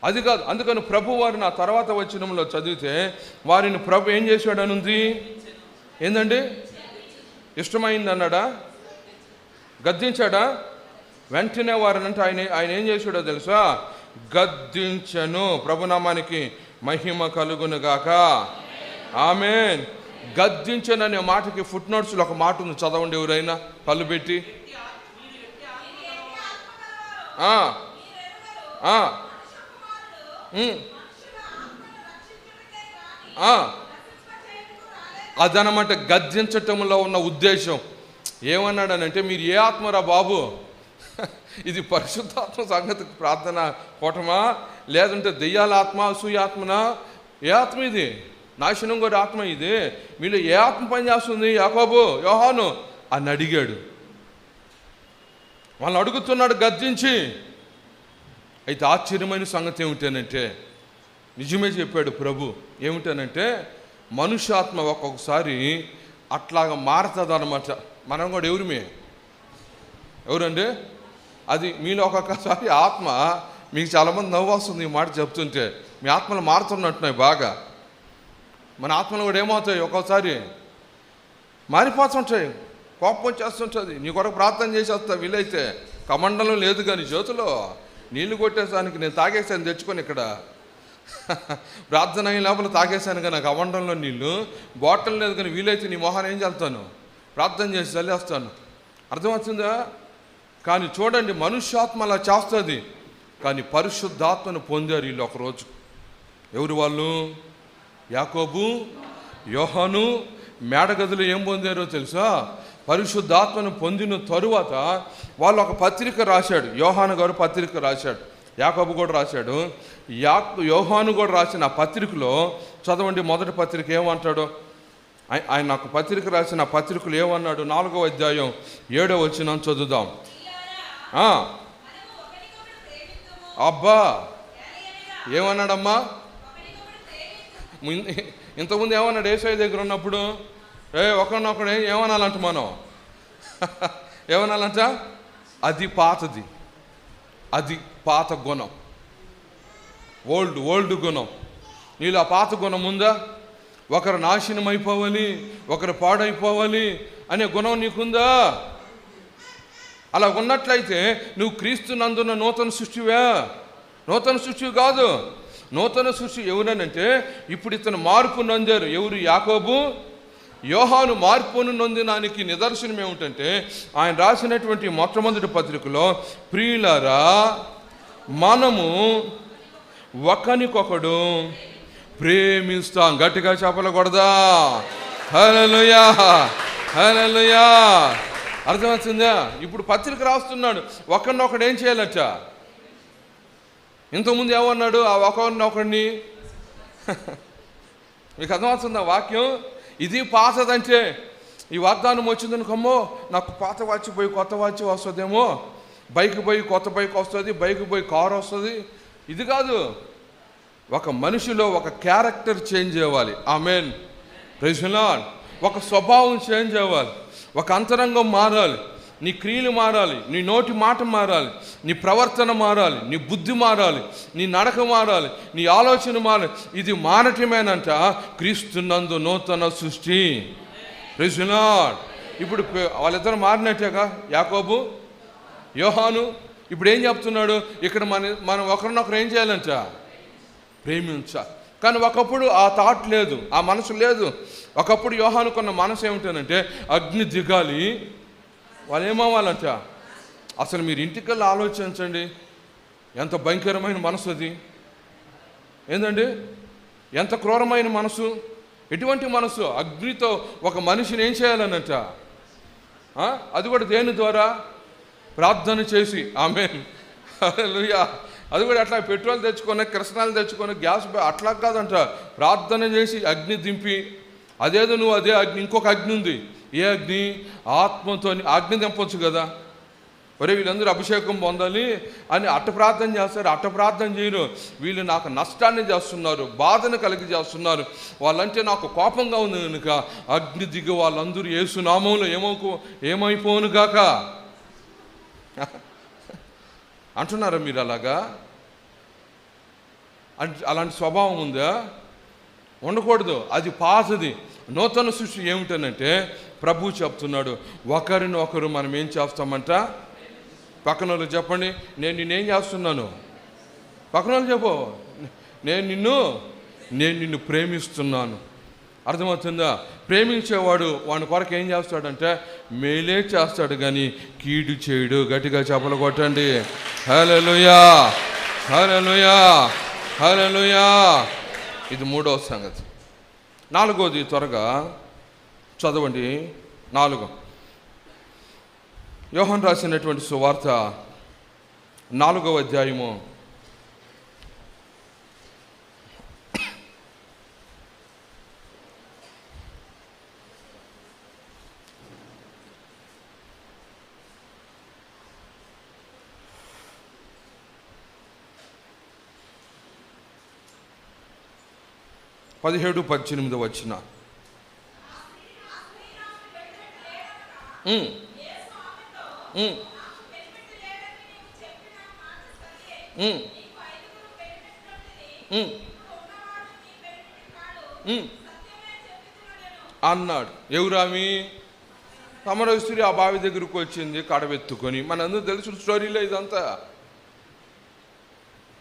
అది కాదు. అందుకని ప్రభు వారిని ఆ తర్వాత వచనంలో చదివితే వారిని ప్రభు ఏం చేశాడు అనుంది, ఏందండి, ఇష్టమైంది అన్నాడా, గద్దించాడా? వెంటనే వారినంటే ఆయన ఏం చేశాడో తెలుసా, గద్దించను. ప్రభునామానికి మహిమ కలుగును గాక. ఆమేన్. గద్దించను అనే మాటకి ఫుట్ నోట్స్లో ఒక మాట ఉంది, చదవండి ఎవరైనా కళ్ళు పెట్టి. అదనమాట గద్దించటంలో ఉన్న ఉద్దేశం. ఏమన్నాడనంటే, మీరు ఏ ఆత్మరా బాబు, ఇది పరిశుద్ధాత్మ సంగతికి ప్రార్థన కోటమా, లేదంటే దెయ్యాల ఆత్మ, అసూయాత్మనా? ఏ ఆత్మ ఇది? నాశనం కూడా ఆత్మ ఇది. మీలో ఏ ఆత్మ పని చేస్తుంది? యాకోబు, యోహాను అని అడిగాడు. వాళ్ళని అడుగుతున్నాడు గద్దించి. అయితే ఆశ్చర్యమైన సంగతి ఏమిటనంటే, నిజమే చెప్పాడు ప్రభు. ఏమిటనంటే, మనుష్యాత్మ ఒక్కొక్కసారి అట్లాగా మారుతుంది అన్నమాట. మనం కూడా ఎవరండి అది? మీలో ఒక్కొక్కసారి ఆత్మ, మీకు చాలామంది నవ్వు వస్తుంది ఈ మాట చెప్తుంటే, మీ ఆత్మలు మారుతున్నట్టున్నాయి బాగా. మన ఆత్మలు కూడా ఏమవుతాయి, ఒక్కోసారి మారిపోతుంటాయి, కోపం వచ్చేస్తుంటుంది. నీ కొరకు ప్రార్థన చేసేస్తా, వీలైతే కమండలం లేదు కానీ చేతిలో నీళ్లు కొట్టేసానికి నేను తాగేసాను తెచ్చుకొని ఇక్కడ ప్రార్థన అయిన లోపల తాగేశాను కానీ నాకు కమండంలో నీళ్ళు, బాటిల్ లేదు కానీ వీలైతే నీ మొహాన్ని ఏం చేస్తాను, ప్రార్థన చేసి చల్లేస్తాను. అర్థమవుతుందా? కానీ చూడండి, మనుష్యాత్మ అలా చేస్తుంది. కానీ పరిశుద్ధాత్మను పొందారు వీళ్ళు ఒకరోజు. ఎవరు వాళ్ళు? యాకోబు, యోహాను మేడగదిలో ఏం పొందారో తెలుసా? పరిశుద్ధాత్మను పొందిన తరువాత వాళ్ళు ఒక పత్రిక రాశాడు. యోహాను గారు పత్రిక రాశాడు, యాకోబు కూడా రాశాడు, యోహాను కూడా రాసిన ఆ పత్రికలో చదవండి. మొదటి పత్రిక ఏమంటాడో, ఆయన నాకు పత్రిక రాసిన పత్రికలు ఏమన్నాడు? 4వ అధ్యాయం 7వ వచనం చదువుదాం. అబ్బా, ఏమన్నాడమ్మా? ఇంతకుముందు ఏమన్నాడు యేసయ్య దగ్గర ఉన్నప్పుడు? ఒకరినొకడు ఏమనాలంట మనం ఏమనాలంట? అది పాతది, అది పాత గుణం, ఓల్డ్ గుణం. నీలో ఆ పాత గుణం ఉందా? ఒకరు నాశనం అయిపోవాలి, ఒకరు పాడైపోవాలి అనే గుణం నీకుందా? అలా ఉన్నట్లయితే నువ్వు క్రీస్తు నందున్న నూతన సృష్టివే. నూతన సృష్టి కాదు. నూతన సృష్టి ఎవరనంటే, ఇప్పుడు ఇతను మార్పు నొందారు. ఎవరు? యాకోబు, యోహాను మార్పును నొందినానికి నిదర్శనం ఏమిటంటే, ఆయన రాసినటువంటి మొట్టమొదటి పత్రికలో, ప్రియులారా మనము ఒకనికొకడు ప్రేమిస్తాం. గట్టిగా చెప్పకూడదా? హల్లెలూయా, హల్లెలూయా. అర్థమవుతుందా? ఇప్పుడు పత్రిక రాస్తున్నాడు, ఒకరినొకడు ఏం చేయాలట? ఇంతకుముందు ఏమన్నాడు? ఆ ఒకరినొకడిని మీకు అర్థమవుతుందా వాక్యం? ఇది పాతదంటే, ఈ వాగ్దానం వచ్చిందనుకమ్మో, నాకు పాత వాచ్ పోయి కొత్త వాచ్ వస్తుందేమో, బైక్ పోయి కొత్త బైక్ వస్తుంది, బైక్ పోయి కారు వస్తుంది. ఇది కాదు. ఒక మనిషిలో ఒక క్యారెక్టర్ చేంజ్ అవ్వాలి. ఆమేన్, ప్రైజ్ ది లార్డ్. ఒక స్వభావం చేంజ్ అవ్వాలి, ఒక అంతరంగం మారాలి, నీ క్రియలు మారాలి, నీ నోటి మాట మారాలి, నీ ప్రవర్తన మారాలి, నీ బుద్ధి మారాలి, నీ నడక మారాలి, నీ ఆలోచన మారాలి. ఇది మారటమేనంట క్రీస్తునందు నూతన సృష్టి. Praise the Lord. ఇప్పుడు వాళ్ళిద్దరు మారినట్టేగా, యాకోబు, యోహాను. ఇప్పుడు ఏం చెప్తున్నాడు ఇక్కడ? మనం ఒకరినొకరు ఏం చేయాలంట? ప్రేమించాలి. కానీ ఒకప్పుడు ఆ థాట్ లేదు, ఆ మనసు లేదు. ఒకప్పుడు యోహానుకున్న మనసు ఏమిటనంటే, అగ్ని దిగాలి, వాళ్ళు ఏమవ్వాలంట. అసలు మీరు ఇంటికెళ్ళి ఆలోచించండి, ఎంత భయంకరమైన మనసు అది. ఏందండి, ఎంత క్రూరమైన మనసు. ఎటువంటి మనసు? అగ్నితో ఒక మనిషిని ఏం చేయాలన్నట? అది కూడా దేని ద్వారా? ప్రార్థన చేసి. ఆమేన్, హల్లెలూయా. అది కూడా అట్లా పెట్రోల్ తెచ్చుకొని, కిరసనాలు తెచ్చుకొని, గ్యాస్ అట్లా కాదంట. ప్రార్థన చేసి అగ్ని దింపి, అదేదో నువ్వు అదే అగ్ని, ఇంకొక అగ్ని ఉంది. ఏ అగ్ని? ఆత్మతో అగ్ని దింపొచ్చు కదా. ఒరే వీళ్ళందరూ అభిషేకం పొందాలి అని అట్ట ప్రార్థన చేస్తారు. అట్ట ప్రార్థన చేయరు. వీళ్ళు నాకు నష్టాన్ని చేస్తున్నారు, బాధను కలిగి చేస్తున్నారు, వాళ్ళంటే నాకు కోపంగా ఉంది కనుక అగ్ని దిగి వాళ్ళందరూ యేసు నామంలో ఏమైపోను గాక అంటున్నారా మీరు? అలాగా అలాంటి స్వభావం ఉందా? ఉండకూడదు. అది పాతది. నూతన సృష్టి ఏమిటనంటే ప్రభు చెప్తున్నాడు, ఒకరిని ఒకరు మనం ఏం చేస్తామంట? పక్కన వాళ్ళు చెప్పండి, నేను నిన్నేం చేస్తున్నాను? పక్కన వాళ్ళు చెప్పు, నేను నిన్ను ప్రేమిస్తున్నాను. అర్థమవుతుందా? ప్రేమించేవాడు వాని కొరకు ఏం చేస్తాడంటే మేలే చేస్తాడు కానీ కీడు చేయడు. గట్టిగా చెప్పలు కొట్టండి. హల్లెలూయా, హల్లెలూయా, హల్లెలూయా. ఇది 3వ సంగతి. 4వది త్వరగా చదవండి. 4 యోహాను రాసినటువంటి సువార్త 4వ అధ్యాయము 17-18 వచ్చిన. అన్నాడు. ఎవరామి? సమరయ స్త్రీ ఆ బావి దగ్గరకు వచ్చింది కడవెత్తుకొని. మనందరూ తెలిసిన స్టోరీలో ఇదంతా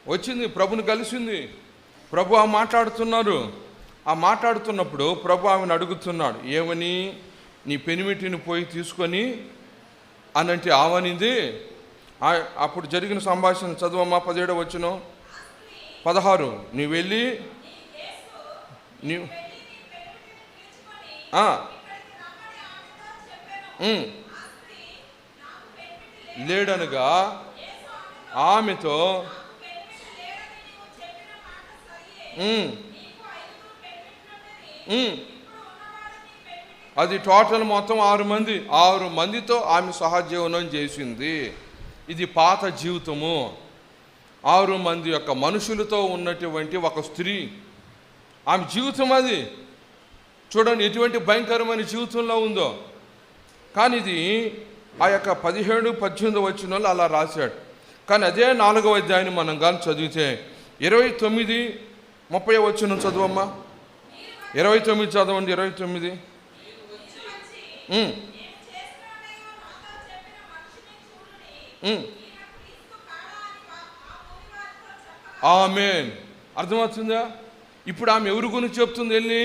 వచ్చింది. ప్రభుని కలిసింది. ప్రభు ఆ మాట్లాడుతున్నారు. ఆ మాట్లాడుతున్నప్పుడు ప్రభు ఆమెను అడుగుతున్నాడు, ఏమని? నీ పెనిమిటిని పోయి తీసుకొని అనంటే ఆవనింది. అప్పుడు జరిగిన సంభాషణ చదువమ్మా. 17వ వచనం 16. నువ్వు వెళ్ళి లేడనగా ఆమెతో అది టోటల్ మొత్తం 6 మంది. 6 మందితో ఆమె సహజీవనం చేసింది. ఇది పాత జీవితము. 6 మంది యొక్క మనుషులతో ఉన్నటువంటి ఒక స్త్రీ, ఆమె జీవితం అది. చూడండి ఎటువంటి భయంకరమైన జీవితంలో ఉందో. కానీ ఇది ఆ యొక్క 17-18 వచనాలు అలా రాశాడు. కానీ అదే 4వ అధ్యాయాన్ని మనం కానీ చదివితే 29-30 వచనం చదువమ్మా. 29 చదవండి. 29. ఆమేన్. అర్థమవుతుందా? ఇప్పుడు ఆమె ఎవరి గురించి చెప్తుంది వెళ్ళి?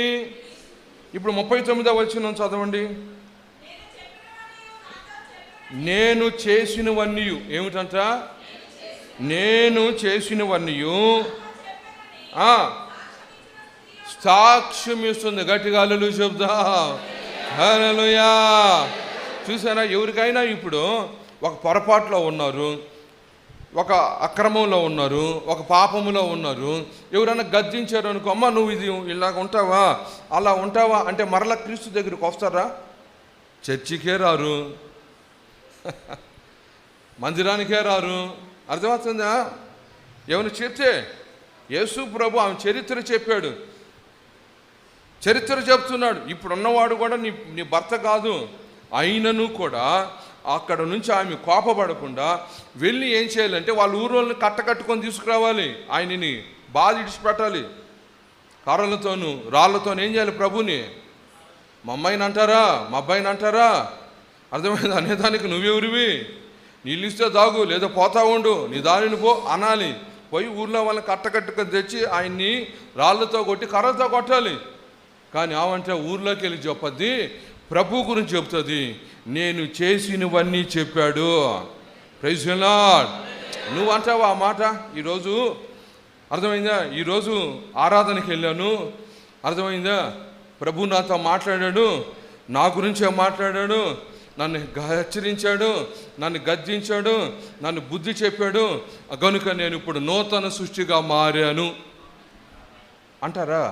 ఇప్పుడు 39వ వచనం చదవండి. నేను చేసినవన్నీ ఏమిటంట? నేను చేసినవన్నీ సాక్ష్యం ఇస్తుంది. గట్టిగా హల్లెలూయా చెప్దాం. హల్లెలూయా. చూసారా? ఎవరికైనా ఇప్పుడు ఒక పొరపాటులో ఉన్నారు, ఒక అక్రమంలో ఉన్నారు, ఒక పాపములో ఉన్నారు, ఎవరైనా గద్దించారు అనుకో, అమ్మ నువ్వు ఇది ఇలాగ ఉంటావా, అలా ఉంటావా అంటే మరలా క్రీస్తు దగ్గరికి వస్తారా? చర్చికే రారు, మందిరానికే రారు. అర్థమవుతుందా? ఏమైనా చెప్తే యేసు ప్రభు ఆమె చరిత్ర చెప్పాడు, చరిత్ర చెప్తున్నాడు. ఇప్పుడున్నవాడు కూడా నీ భర్త కాదు. అయినను కూడా అక్కడ నుంచి ఆమె కోపపడకుండా వెళ్ళి ఏం చేయాలంటే వాళ్ళ ఊరోళ్ళని కట్టుకొని తీసుకురావాలి. ఆయనని బాధ ఇడిచిపెట్టాలి. కర్రలతోనూ రాళ్లతోనూ ఏం చేయాలి? ప్రభుని మా అమ్మాయిని అంటారా, మా అబ్బాయిని అంటారా? అర్థమైంది? అనేదానికి నువ్వెవరివి? నీళ్ళు ఇస్తే తాగు, లేదా పోతా ఉండు, నీ దారిని పో అనాలి. పోయి ఊర్లో వాళ్ళని కట్టుకొని తెచ్చి ఆయన్ని రాళ్ళతో కొట్టి కర్రలతో కొట్టాలి. కానీ ఆమంటే ఊర్లోకి వెళ్ళి చెప్పద్ది, ప్రభు గురించి చెప్తుంది. నేను చేసినవన్నీ చెప్పాడు. Praise the Lord. నువ్వు అంటావా ఆ మాట? ఈరోజు అర్థమైందా? ఈరోజు ఆరాధనకి వెళ్ళాను, అర్థమైందా? ప్రభు నాతో మాట్లాడాడు, నా గురించే మాట్లాడాడు, నన్ను హెచ్చరించాడు, నన్ను గద్దించాడు, నన్ను బుద్ధి చెప్పాడు, కనుక నేను ఇప్పుడు నూతన సృష్టిగా మారాను అంటారా?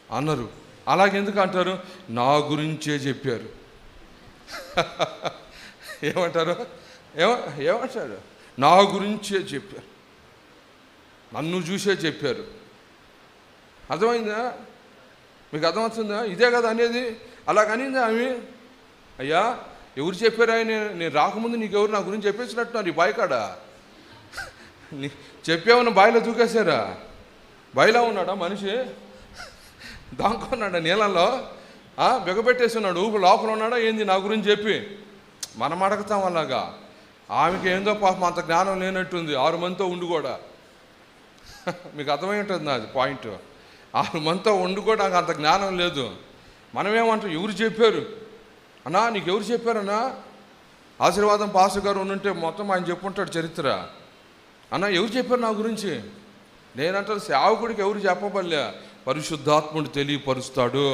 అన్నారు. అలాగెందుకు అంటారు? నా గురించే చెప్పారు. ఏమంటారు? ఏమంటారు? నా గురించే చెప్పారు, నన్ను చూసే చెప్పారు. అర్థమైందా? మీకు అర్థమవుతుందా? ఇదే కదా అనేది. అలాగనిందా ఆమె? అయ్యా ఎవరు చెప్పారు? ఆయన నేను రాకముందు నీకెవరు నా గురించి చెప్పేసినట్టున్నారు ఈ బావి కాడ. చెప్పామని బావిలో దూకేశారా? బావిలో ఉన్నాడా మనిషి? దాంకున్నాడా నీళ్ళల్లో? బిగపెట్టేసి ఉన్నాడు, ఊపు లోపల ఉన్నాడా ఏంది నా గురించి చెప్పి? మనం అడగతాం అలాగా. ఆమెకి ఏందో పాపం అంత జ్ఞానం లేనట్టుంది, 6 మందితో ఉండి కూడా. మీకు అర్థమై ఉంటుంది నాది పాయింట్. 6 మందితో ఉండి కూడా నాకు అంత జ్ఞానం లేదు. మనమేమంటాం? ఎవరు చెప్పారు అన్నా? నీకు ఎవరు చెప్పారన్నా? ఆశీర్వాదం పాస్టర్ గారు ఉంటే మొత్తం ఆయన చెప్పుంటాడు చరిత్ర. అన్నా ఎవరు చెప్పారు నా గురించి? నేనంటారు సేవకుడికి ఎవరు చెప్పబల్లే, పరిశుద్ధాత్ముడు తెలియపరుస్తాడు.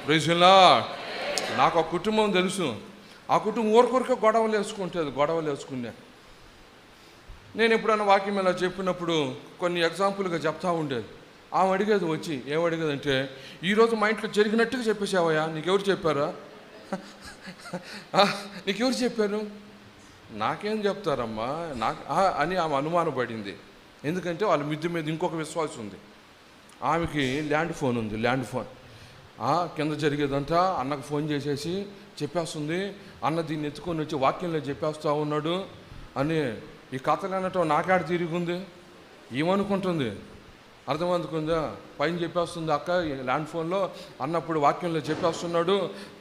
Praise the lord. నాకు ఆ కుటుంబం తెలుసు. ఆ కుటుంబం ఊరికొరికే గొడవలు వేసుకునే. నేను ఎప్పుడైనా వాక్యం ఇలా చెప్పినప్పుడు కొన్ని ఎగ్జాంపుల్గా చెప్తా ఉండేది. ఆమె అడిగేది వచ్చి, ఏమడిగేదంటే, ఈరోజు మా ఇంట్లో జరిగినట్టుగా చెప్పేసావయ్యా, నీకెవరు చెప్పారా? నీకెవరు చెప్పారు? నాకేం చెప్తారమ్మా అని ఆమె అనుమానం పడింది. ఎందుకంటే వాళ్ళ మిద్ది మీద ఇంకొక విశ్వాసం ఉంది. ఆమెకి ల్యాండ్ ఫోన్ ఉంది. ల్యాండ్ ఫోన్ కింద జరిగేదంతా అన్నకు ఫోన్ చేసేసి చెప్పేస్తుంది. అన్న దీన్ని ఎత్తుకొని వచ్చి వాక్యంలో చెప్పేస్తూ ఉన్నాడు అని. ఈ కథలు అనటం నాకాడ తిరిగింది. ఏమనుకుంటుంది? అర్థమనుకుందా? పైన చెప్పేస్తుంది అక్క ల్యాండ్ ఫోన్లో, అన్నప్పుడు వాక్యంలో చెప్పేస్తున్నాడు.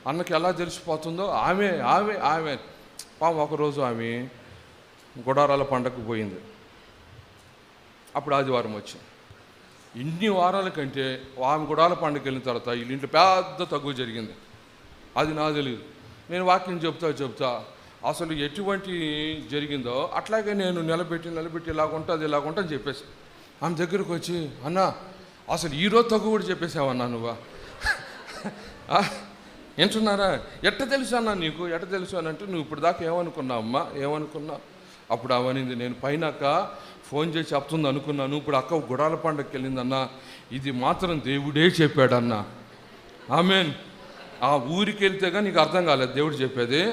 అన్నకి ఎలా తెలిసిపోతుందో ఆమె ఆమె ఆమె ఒకరోజు ఆమె గుడారాల పండగకు పోయింది. అప్పుడు ఆదివారం వచ్చి ఇన్ని వారాల కంటే ఆమె గుడాల పండుగ వెళ్ళిన తర్వాత వీళ్ళింట్లో పెద్ద తగ్గు జరిగింది. అది నాకు తెలియదు. నేను వాక్యం చెప్తా అసలు ఎటువంటి జరిగిందో అట్లాగే నేను నిలబెట్టి ఇలాగుంటుంది చెప్పేసి ఆమె దగ్గరకు వచ్చి, అన్నా అసలు ఈరోజు తగ్గు కూడా చెప్పేసావన్నా నువ్వా? వింటున్నారా? ఎట్ట తెలుసు అన్నా నీకు? ఎట్ట తెలుసు అని అంటే, నువ్వు ఇప్పుడు దాకా ఏమనుకున్నావు అమ్మా? ఏమనుకున్నా? అప్పుడు అవనింది, నేను పైన అక్క ఫోన్ చేసి చెప్తుంది అనుకున్నాను, ఇప్పుడు అక్క గుడాల పండగకి వెళ్ళిందన్నా, ఇది మాత్రం దేవుడే చెప్పాడన్నా. ఆమెన్. ఆ ఊరికి వెళ్తే కానీ నీకు అర్థం కాలేదు దేవుడు చెప్పేది.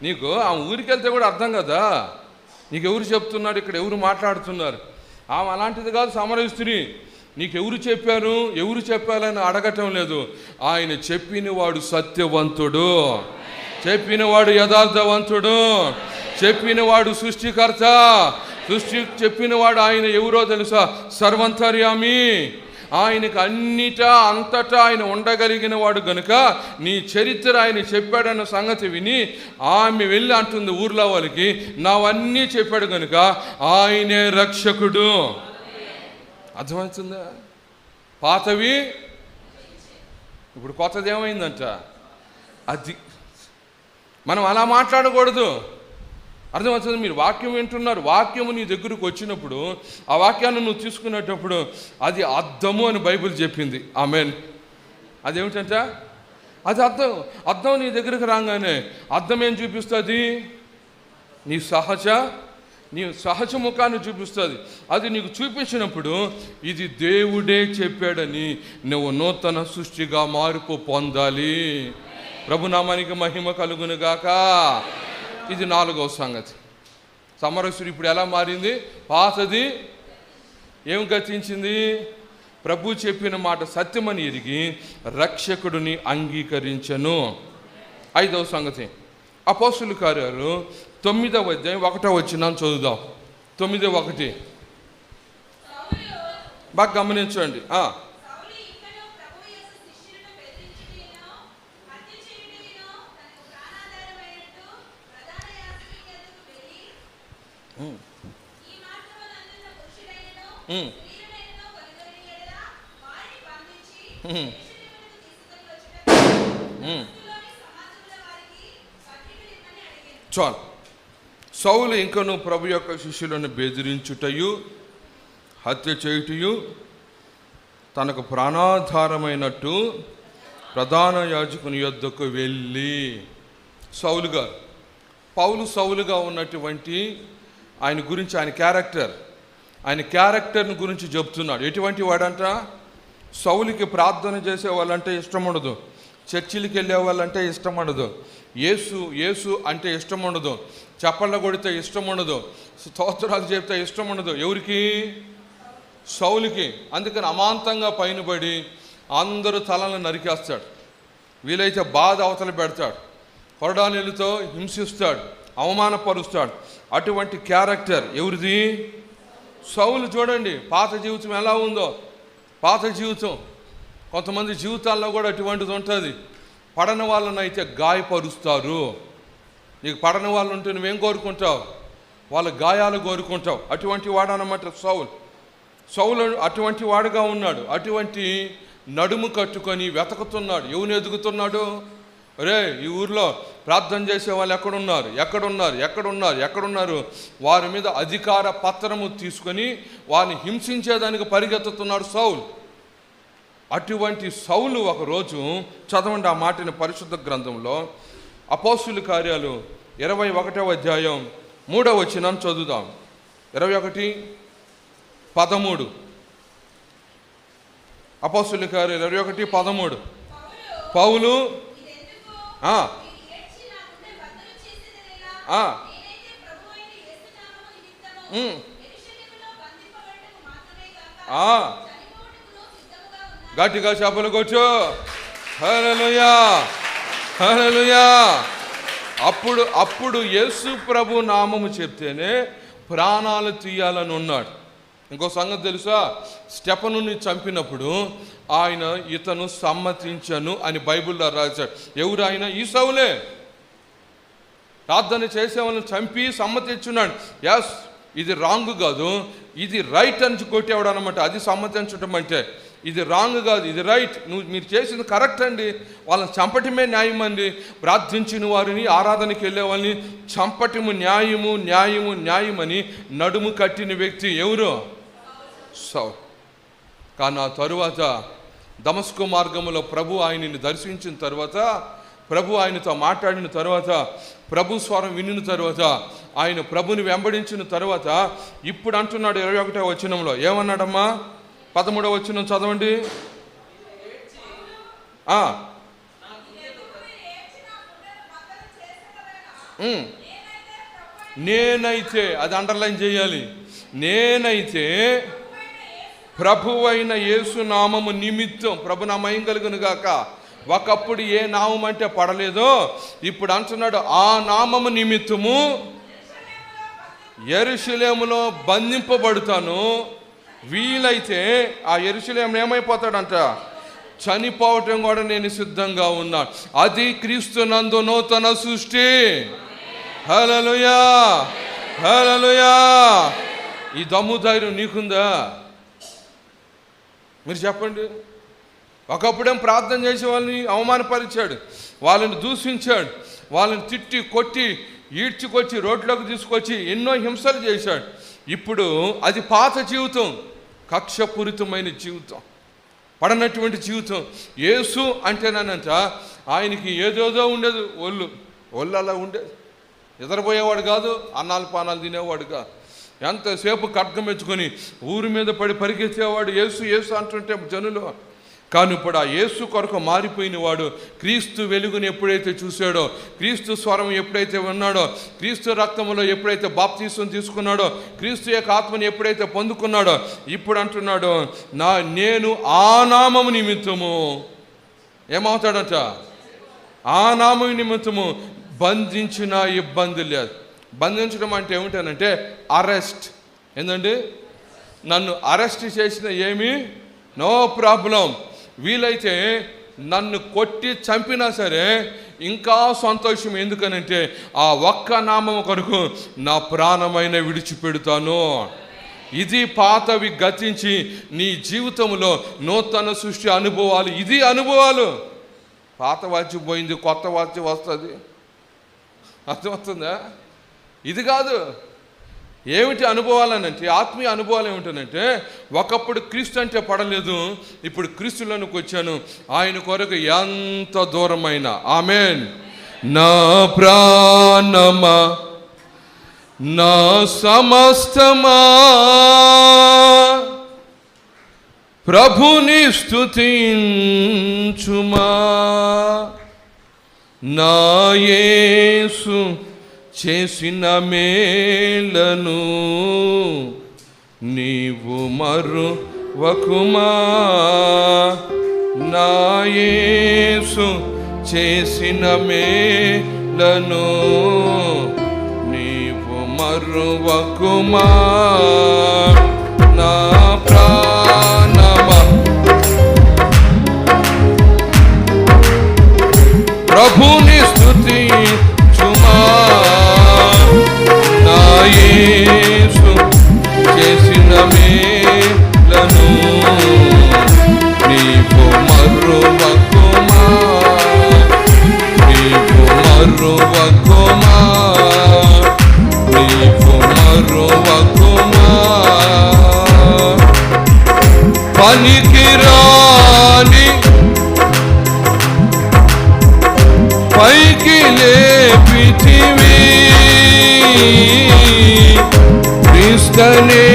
నీకు ఆ ఊరికి వెళ్తే కూడా అర్థం కదా. నీకు ఎవరు చెప్తున్నాడు, ఇక్కడ ఎవరు మాట్లాడుతున్నారు? ఆమె అలాంటిది కాదు, సమరయ స్త్రీ. నీకెవరు చెప్పారు, ఎవరు చెప్పాలని అడగటం లేదు. ఆయన చెప్పినవాడు సత్యవంతుడు, చెప్పినవాడు యథార్థవంతుడు, చెప్పినవాడు సృష్టికర్త. చెప్పినవాడు ఆయన ఎవరో తెలుసా? సర్వంతర్యామి. ఆయనకు అన్నిటా అంతటా ఆయన ఉండగలిగిన వాడు గనుక నీ చరిత్ర ఆయన చెప్పాడన్న సంగతి విని ఆమె వెళ్ళి అంటుంది ఊర్లో వాళ్ళకి, నావన్నీ చెప్పాడు గనుక ఆయనే రక్షకుడు. అర్థమవుతుందా? పాతవి ఇప్పుడు కొత్తది ఏమైందంట. అది మనం అలా మాట్లాడకూడదు. అర్థమవుతుంది? మీరు వాక్యం వింటున్నారు, వాక్యము నీ దగ్గరకు వచ్చినప్పుడు ఆ వాక్యాన్ని నువ్వు తీసుకునేటప్పుడు అది అద్దము అని బైబిల్ చెప్పింది. ఆమెన్. అదేమిటంట? అది అద్దం నీ దగ్గరకు రాగానే అద్దం ఏం చూపిస్తుంది? నీ సహజ ముఖాన్ని చూపిస్తుంది. అది నీకు చూపించినప్పుడు ఇది దేవుడే చెప్పాడని నువ్వు నూతన సృష్టిగా మార్పు పొందాలి. ప్రభునామానికి మహిమ కలుగునుగాక. ఇది 4వ సంగతి. సమరసుడు ఇప్పుడు ఎలా మారింది? పాతది ఏం గతించింది? ప్రభు చెప్పిన మాట సత్యమని ఎరిగి రక్షకుడిని అంగీకరించను. 5వ సంగతి అపోస్తుల కార్యాలు 9వ అధ్యాయం 1వ వచనం చదువుదాం. 9:1 బాగా గమనించండి. చాలు. సౌలు ఇంకను ప్రభు యొక్క శిష్యులను బెదిరించుటయు, హత్య చేయుటయు, తనకు ప్రాణాధారమైనట్టు ప్రధాన యాజకుని యొద్దకు వెళ్ళి సౌలు గారు, పౌలు సౌలుగా ఉన్నటువంటి ఆయన గురించి, ఆయన క్యారెక్టర్ని గురించి చెప్తున్నాడు. ఎటువంటి వాడంట? సౌలుకి ప్రార్థన చేసే వాళ్ళంటే ఇష్టం ఉండదు, చర్చిలకి వెళ్ళే వాళ్ళంటే ఇష్టం ఉండదు, యేసు అంటే ఇష్టం ఉండదు, చప్పళ్ళ కొడితే ఇష్టం ఉండదు, స్తోత్రాలు చెప్తే ఇష్టం ఉండదు. ఎవరికి? సౌలుకి. అందుకని అమాంతంగా పైన పడి అందరూ తలలను నరికేస్తాడు, వీలైతే బాధ అవతల పెడతాడు, కొరడానీళ్ళతో హింసిస్తాడు, అవమానపరుస్తాడు. అటువంటి క్యారెక్టర్ ఎవరిది? సౌలు. చూడండి పాత జీవితం ఎలా ఉందో. పాత జీవితం కొంతమంది జీవితాల్లో కూడా అటువంటిది ఉంటుంది. పడని వాళ్ళని అయితే గాయపరుస్తారు. నీకు పడని వాళ్ళు ఉంటే నువ్వేం కోరుకుంటావు? వాళ్ళ గాయాలు కోరుకుంటావు. అటువంటి వాడనమాట సౌలు అటువంటి వాడుగా ఉన్నాడు. అటువంటి నడుము కట్టుకొని వెతకుతున్నాడు. ఎవరిని ఎదుగుతున్నాడు? అరే, ఈ ఊర్లో ప్రార్థన చేసే వాళ్ళు ఎక్కడున్నారు? వారి మీద అధికార పత్రము తీసుకొని వారిని హింసించేదానికి పరిగెత్తుతున్నాడు సౌలు. అటువంటి సౌలు ఒకరోజు, చదవండి ఆ మాటని పరిశుద్ధ గ్రంథంలో, అపోస్తుల కార్యాలు 21వ అధ్యాయం 3వ వచనం చదువుదాం. 21:13. అపోస్తుల కార్యాలు 21:13. పౌలు గట్టిగా చేపలు కొట్టు. హల్లెలూయా, హల్లెలూయా. అప్పుడు యేసు ప్రభు నామము చెప్తేనే ప్రాణాలు తీయాలని ఉన్నాడు. ఇంకో సంగతి తెలుసా? స్టెఫనుని చంపినప్పుడు ఆయన ఇతను సమ్మతించను అని బైబిల్లో రాశాడు. ఎవరు ఆయన? ఈ సౌలే. ప్రార్థన చేసేవాళ్ళని చంపి సమ్మతించున్నాడు. ఎస్, ఇది రాంగ్ కాదు, ఇది రైట్ అని కొట్టేవాడు అనమాట. అది సమ్మతించడం అంటే. ఇది రాంగ్ కాదు, ఇది రైట్, మీరు చేసింది కరెక్ట్ అండి, వాళ్ళని చంపటమే న్యాయం అండి. ప్రార్థించిన వారిని, ఆరాధనకి వెళ్ళే వాళ్ళని చంపటము న్యాయమని నడుము కట్టిన వ్యక్తి ఎవరు? సౌలు. కానీ ఆ తరువాత దమస్కు మార్గంలో ప్రభు ఆయనని దర్శించిన తర్వాత, ప్రభు ఆయనతో మాట్లాడిన తర్వాత, ప్రభు స్వరం వినిన తర్వాత, ఆయన ప్రభుని వెంబడించిన తర్వాత, ఇప్పుడు అంటున్నాడు 21వ వచనంలో. ఏమన్నాడమ్మా? 13వ వచనం చదవండి. నేనైతే, అది అండర్లైన్ చేయాలి, నేనైతే ప్రభువైన యేసు నామము నిమిత్తం, ప్రభు నా మహిమ కలుగును గాక. ఒకప్పుడు ఏ నామం అంటే పడలేదో, ఇప్పుడు అంటున్నాడు ఆ నామము నిమిత్తము యెరూషలేములో బంధింపబడతాను. వీలైతే ఆ యెరూషలేము ఏమైపోతాడంట? చనిపోవటం కూడా నేను సిద్ధంగా ఉన్నా. అది క్రీస్తునందు నూతన సృష్టి. హల్లెలూయా, హల్లెలూయా. ఈ దమ్ము ధైర్యం నీకుందా? మీరు చెప్పండి. ఒకప్పుడేం ప్రార్థన చేసే వాళ్ళని అవమానపరిచాడు, వాళ్ళని దూషించాడు, వాళ్ళని తిట్టి కొట్టి ఈడ్చుకొచ్చి రోడ్లోకి తీసుకొచ్చి ఎన్నో హింసలు చేశాడు. ఇప్పుడు అది పాత జీవితం, కక్షపూరితమైన జీవితం, పడనటువంటి జీవితం. యేసు అంటేనంట ఆయనకి ఏదోదో ఉండేది, ఒళ్ళు అలా ఉండేది. ఎదరపోయేవాడు కాదు, అన్నాలు పానాలు తినేవాడు కాదు. ఎంతసేపు ఖడ్గం ఎత్తుకొని ఊరి మీద పడి పరిగెత్తేవాడు. యేసు అంటుంటే జనులు. కానీ ఇప్పుడు ఆ యేసు కొరకు మారిపోయిన వాడు, క్రీస్తు వెలుగుని ఎప్పుడైతే చూశాడో, క్రీస్తు స్వరం ఎప్పుడైతే ఉన్నాడో, క్రీస్తు రక్తములో ఎప్పుడైతే బాప్తీసం తీసుకున్నాడో, క్రీస్తు యొక్క ఆత్మని ఎప్పుడైతే పొందుకున్నాడో, ఇప్పుడు అంటున్నాడు నేను ఆ నామము నిమిత్తము ఏమవుతాడట? ఆ నామము నిమిత్తము బంధించిన ఇబ్బంది లేదు. బంధించడం అంటే ఏమిటనంటే అరెస్ట్. ఏంటండి? నన్ను అరెస్ట్ చేసిన ఏమీ నో ప్రాబ్లం. వీలైతే నన్ను కొట్టి చంపినా సరే ఇంకా సంతోషం. ఎందుకనంటే ఆ ఒక్క నామం కొరకు నా ప్రాణమైన విడిచిపెడతాను. ఇది పాతవి గతించి నీ జీవితంలో నూతన సృష్టి అనుభవాలు. ఇది అనుభవాలు. పాత వాచ్యం పోయింది, కొత్త వాచ్యం వస్తుంది. అర్థమవుతుందా? ఇది కాదు. ఏమిటి అనుభవాలనంటే, ఆత్మీయ అనుభవాలు ఏమిటనంటే, ఒకప్పుడు క్రీస్తు అంటే పడలేదు, ఇప్పుడు క్రీస్తులోనికి వచ్చాను, ఆయన కొరకు ఎంత దూరమైన. ఆమేన్. నా ప్రాణమా, నా సమస్తమా, ప్రభుని స్తుతించుమా. నా యేసు చేసిన మేలను నీవు మరువకుమా. నా యేసు చేసిన మేలను నీవు మరువకుమా. నా ప్రాణమా, ప్రభుని స్తుతించుమా. నా యేసు చేసిన మేలను నీవు మరువకుమా. నీవు మరువకుమా. నీవు మరువకుమా. పనికిరాని పైకి లేపితివి, క్రీస్తునే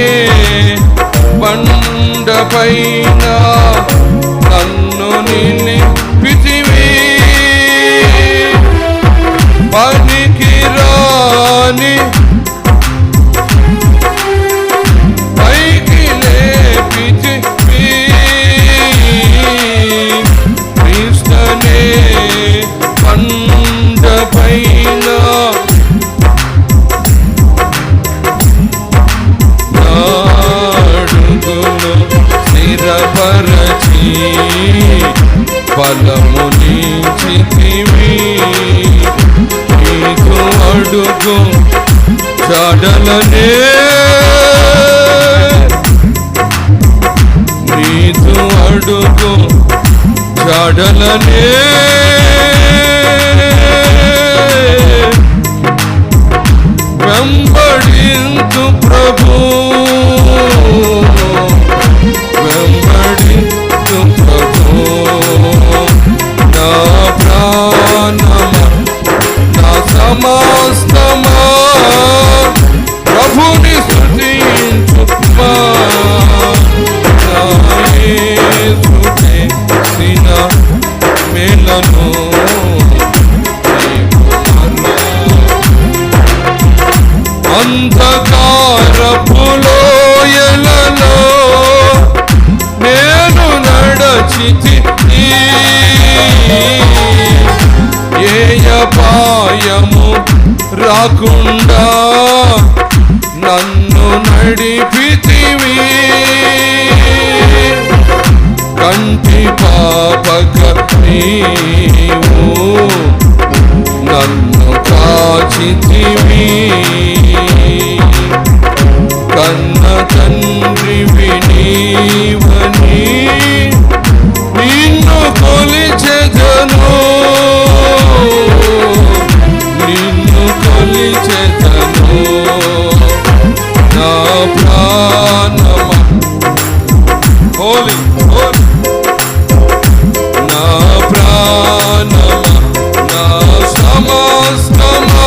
బండపైన నన్ను నిలిపితివి. పనికిరాని పైకి లేపితివి, క్రీస్తునే బండపైన నాడుగును స్థిరపరచి బలమునిచితివి. నీకు అడుగు జాడలనే, నీకు అడుగు జాడలనే వెంబడింతు ప్రభు, వెంబడింతు ప్రభు. నా ప్రాణమా, నా సమస్తమా, ప్రభుని స్తుతించుమా. నా యేసు చేసిన మేలను అంధకారపు లోయలలో నేను నడచితిని, ఏ అపాయము రాకుండా నన్ను నడిపితివి. కంటి పాపక నీవు నన్ను కాచితివి. కన్న తండ్రివి నీవని నిన్ను కొలిచెదను, నిన్ను కొలిచెదను. నా ప్రాణమా, హోలీ హోలీ, నా ప్రాణమా, నా సమస్తమా,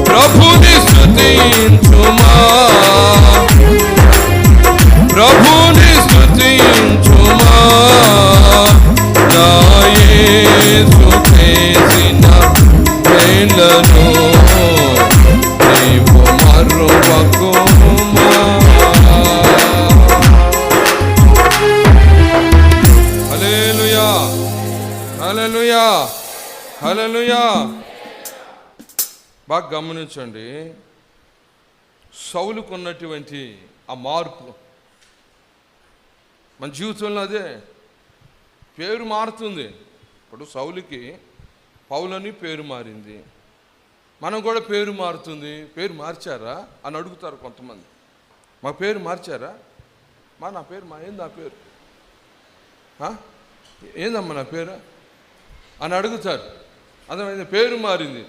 ప్రభుని స్తుతించుమా. ప్రభుని స్తుతించుమా. నా యేసు చేసిన మేలను నీవు మరువకుమా. హల్లెలూయా, హల్లెలూయా, హల్లెలూయా. బాగా గమనించండి, సౌలుకు ఉన్నటువంటి ఆ మార్పు మన జీవితంలో అదే. పేరు మారుతుంది. ఇప్పుడు సౌలుకి పౌలని పేరు మారింది, మనం కూడా పేరు మారుతుంది. పేరు మార్చారా అని అడుగుతారు కొంతమంది. మా పేరు మార్చారా? నా పేరు ఏంది నా పేరు, ఏందమ్మా నా పేరు అని అడుగుతారు. అర్థమైంది? పేరు మారింది.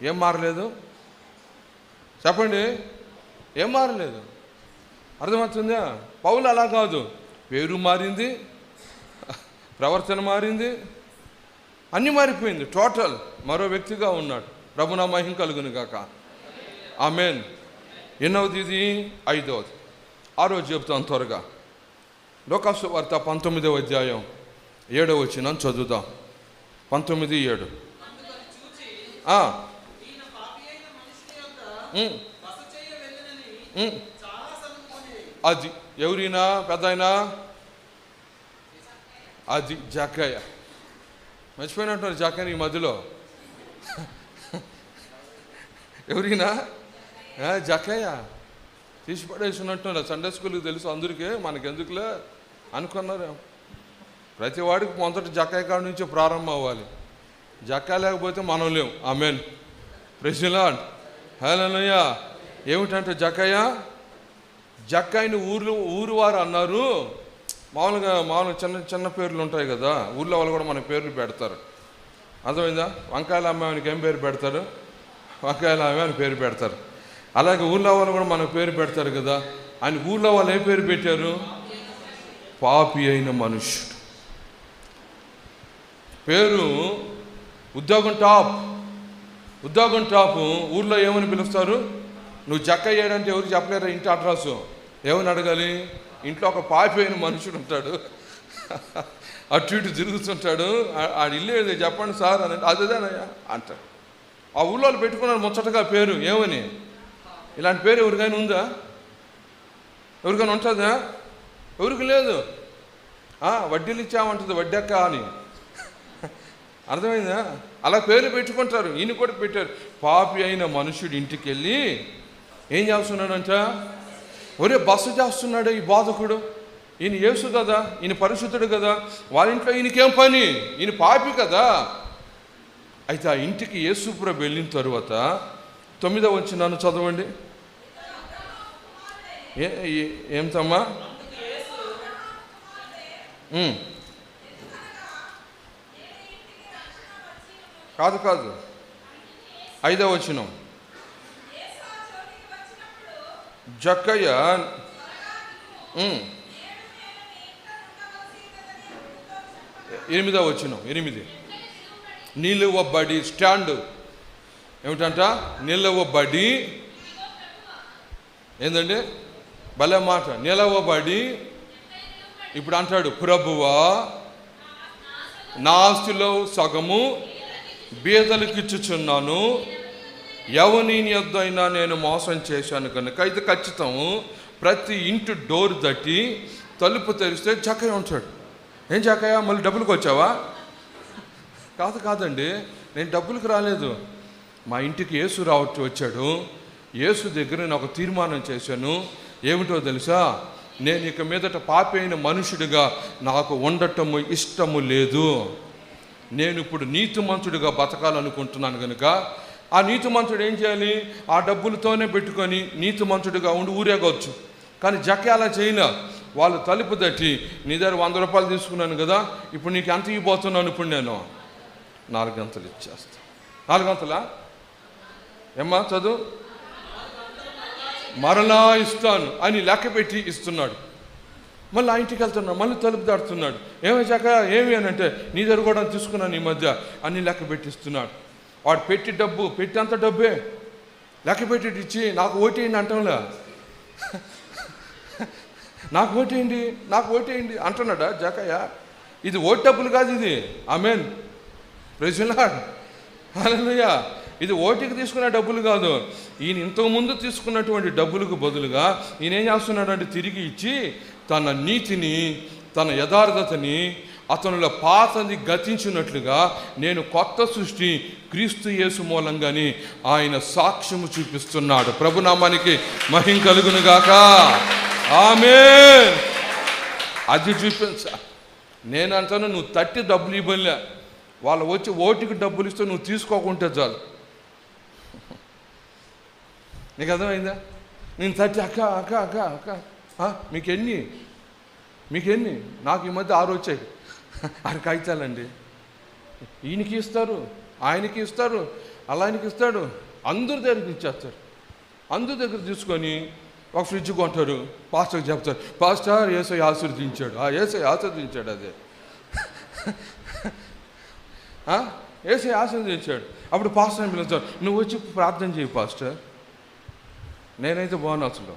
ఏం మారలేదు? చెప్పండి, ఏం మారలేదు. అర్థమవుతుందా? పౌలు అలా కాదు, పేరు మారింది, ప్రవర్తన మారింది, అన్నీ మారిపోయింది. టోటల్ మరో వ్యక్తిగా ఉన్నాడు. ప్రభునా మహిమ కలుగును గాక. ఆమేన్. ఎన్నవది ఇది? 5వది. ఆ రోజు చెప్తాను త్వరగా. లోకాసు వార్త 19వ అధ్యాయం 7వ వచనం చదువుదాం. 19:7. అది ఎవరైనా పెద్ద అయినా, అది జక్కయ్య. మర్చిపోయినట్టున్నారు జక్కయ్య ఈ మధ్యలో. ఎవరైనా జక్కయ్య తీసి పడేసినట్టున్నారు. సండే స్కూల్కి తెలుసు అందరికీ, మనకెందుకులే అనుకున్నారు. ప్రతి వాడికి మొదటి జక్కయ్య కాడి నుంచి ప్రారంభం అవ్వాలి. జక్కయ్య లేకపోతే మనం లేవు. Amen. Praise the lord. Hallelujah. ఏమిటంటే జక్కయ్యని ఊరు వారు అన్నారు. మామూలుగా చిన్న చిన్న పేర్లు ఉంటాయి కదా, ఊళ్ళో వాళ్ళు కూడా మన పేర్లు పెడతారు. అర్థమైందా? వంకాయల అమ్మాయికి ఏం పేరు పెడతారు? వంకాయల అమ్మాయి అని పేరు పెడతారు. అలాగే ఊళ్ళో వాళ్ళు కూడా మన పేరు పెడతారు కదా. ఆయన ఊళ్ళో వాళ్ళు ఏ పేరు పెట్టారు? పాపి అయిన మనుష్యుడు. పేరు ఉద్యోగం టాప్. ఊళ్ళో ఏమని పిలుస్తారు? నువ్వు జక్కయ్యాడంటే ఎవరు చెప్పలేరా ఇంటి అడ్రస్సు? ఏమని అడగాలి? ఇంట్లో ఒక పాపి అయిన మనుషుడు ఉంటాడు, అటు ఇటు తిరుగుతుంటాడు. ఆ ఇల్లు ఏది చెప్పండి సార్ అని అంటే అదేనయ్యా అంటాడు. ఆ ఊళ్ళో పెట్టుకున్నాడు ముచ్చటగా పేరు. ఏమని? ఇలాంటి పేరు ఎవరికైనా ఉందా? ఎవరికైనా ఉంటుందా? ఎవరికి లేదు. వడ్డీలు ఇచ్చామంటుంది వడ్డెక్క అని. అర్థమైందా? అలా పేరు పెట్టుకుంటారు. ఈయన కూడా పెట్టారు. పాపి అయిన మనుషుడు ఇంటికి వెళ్ళి ఏం చేస్తున్నాడంట? ఒరే బస చేస్తున్నాడు ఈ బాధకుడు. ఈయన యేసు కదా, ఈయన పరిశుద్ధుడు కదా, వాళ్ళ ఇంట్లో ఈయనకేం పని? ఈయన పాపి కదా. అయితే ఆ ఇంటికి యేసుప్రభు వెళ్ళిన తరువాత 9వ వచనం చదవండి. ఏమిటమ్మా? కాదు 5వ వచనం. జక్కయ్య 8వ వచనం. 8 నిలువబడి, స్టాండ్. ఏమిటంట? నిలవబడి. ఏందండి? భలే మాట. నిలవబడి ఇప్పుడు అంటాడు, ప్రభువా నా ఆస్తిలో సగము బీదలకు ఇచ్చుచున్నాను, ఎవని యొద్ద అయినా నేను మోసం చేశాను కనుక ఇది ఖచ్చితం. ప్రతి ఇంటి డోర్ తట్టి తలుపు తెరిస్తే జక్కయ్య ఉంటాడు. ఏం జక్కయ్య మళ్ళీ డబ్బులకు వచ్చావా? కాదండి, నేను డబ్బులకు రాలేదు. మా ఇంటికి యేసు వచ్చాడు. యేసు దగ్గర నేను ఒక తీర్మానం చేశాను. ఏమిటో తెలుసా? నేను ఇక మీదట పాపి అయిన మనుషుడిగా నాకు ఉండటము ఇష్టము లేదు. నేను ఇప్పుడు నీతిమంతుడిగా బతకాలనుకుంటున్నాను కనుక ఆ నీతిమంతుడు ఏం చేయాలి? ఆ డబ్బులతోనే పెట్టుకొని నీతిమంతుడిగా ఉండి ఊరేగవచ్చు. కానీ జక్కయ్య అలా చేయలే. వాళ్ళు తలుపు తట్టి, నీ దగ్గర 100 రూపాయలు తీసుకున్నాను కదా, ఇప్పుడు నీకు ఎంత ఇవ్వబోతున్నాను? ఇప్పుడు నేను 4 గంటలు ఇచ్చేస్తాను. 4 గంటలా? ఏమ్మా చదువు. మరలా ఇస్తాను అని లెక్క పెట్టి ఇస్తున్నాడు. మళ్ళీ ఆ ఇంటికి వెళ్తున్నాడు, మళ్ళీ తలుపు దాడుతున్నాడు. ఏమై జక్కయ్య ఏమి అని అంటే, నీ దగ్గర కూడా తీసుకున్నాను ఈ మధ్య అన్ని లెక్క పెట్టిస్తున్నాడు. వాడు పెట్టేంత డబ్బే లెక్క పెట్టి ఇచ్చి నాకు ఓటేయండి అంటాంలే. నాకు ఓటేయండి అంటున్నాడా జక్కయ్య? ఇది ఓటు డబ్బులు కాదు ఇది. Amen. Praise the lord. Hallelujah. ఇది ఓటికి తీసుకునే డబ్బులు కాదు. ఈయన ఇంతకుముందు తీసుకున్నటువంటి డబ్బులకు బదులుగా ఈయన ఏం చేస్తున్నాడంటే తిరిగి ఇచ్చి తన నీతిని, తన యథార్థతని, అతనుల పాతది గతించినట్లుగా నేను కొత్త సృష్టి క్రీస్తు యేసు మూలంగాని ఆయన సాక్ష్యము చూపిస్తున్నాడు. ప్రభునామానికి మహిమ కలుగును గాక. ఆమేన్. అది చూపించ. నేనంటాను, నువ్వు తట్టి డబ్బులు ఇవ్వలే, వాళ్ళు వచ్చి ఓటుకి డబ్బులు ఇస్తే నువ్వు తీసుకోకుంటే చాలు. నీకు అర్థమైందా? నేను తట్టి అక్క అక్క అక్క అక్క మీకెన్ని నాకు ఈ మధ్య 6 వచ్చాయి. 6 కాగితాలండి. ఈయనకి ఇస్తారు, ఆయనకి ఇస్తారు, అలాయనకి ఇస్తాడు, అందరి దగ్గరికి ఇచ్చేస్తారు. అందు దగ్గర తీసుకొని ఒక ఫ్రిడ్జ్ కొంటారు, పాస్టర్కి చెప్తారు, పాస్టర్ యేసయ్య ఆశీర్వదించాడు. యేసయ్య ఆశీర్వదించాడు, అదే యేసయ్య ఆశీర్వదించాడు. అప్పుడు పాస్టర్ని పిలుస్తాడు, నువ్వు వచ్చి ప్రార్థన చేయి పాస్టర్. నేనైతే బాను, అసలు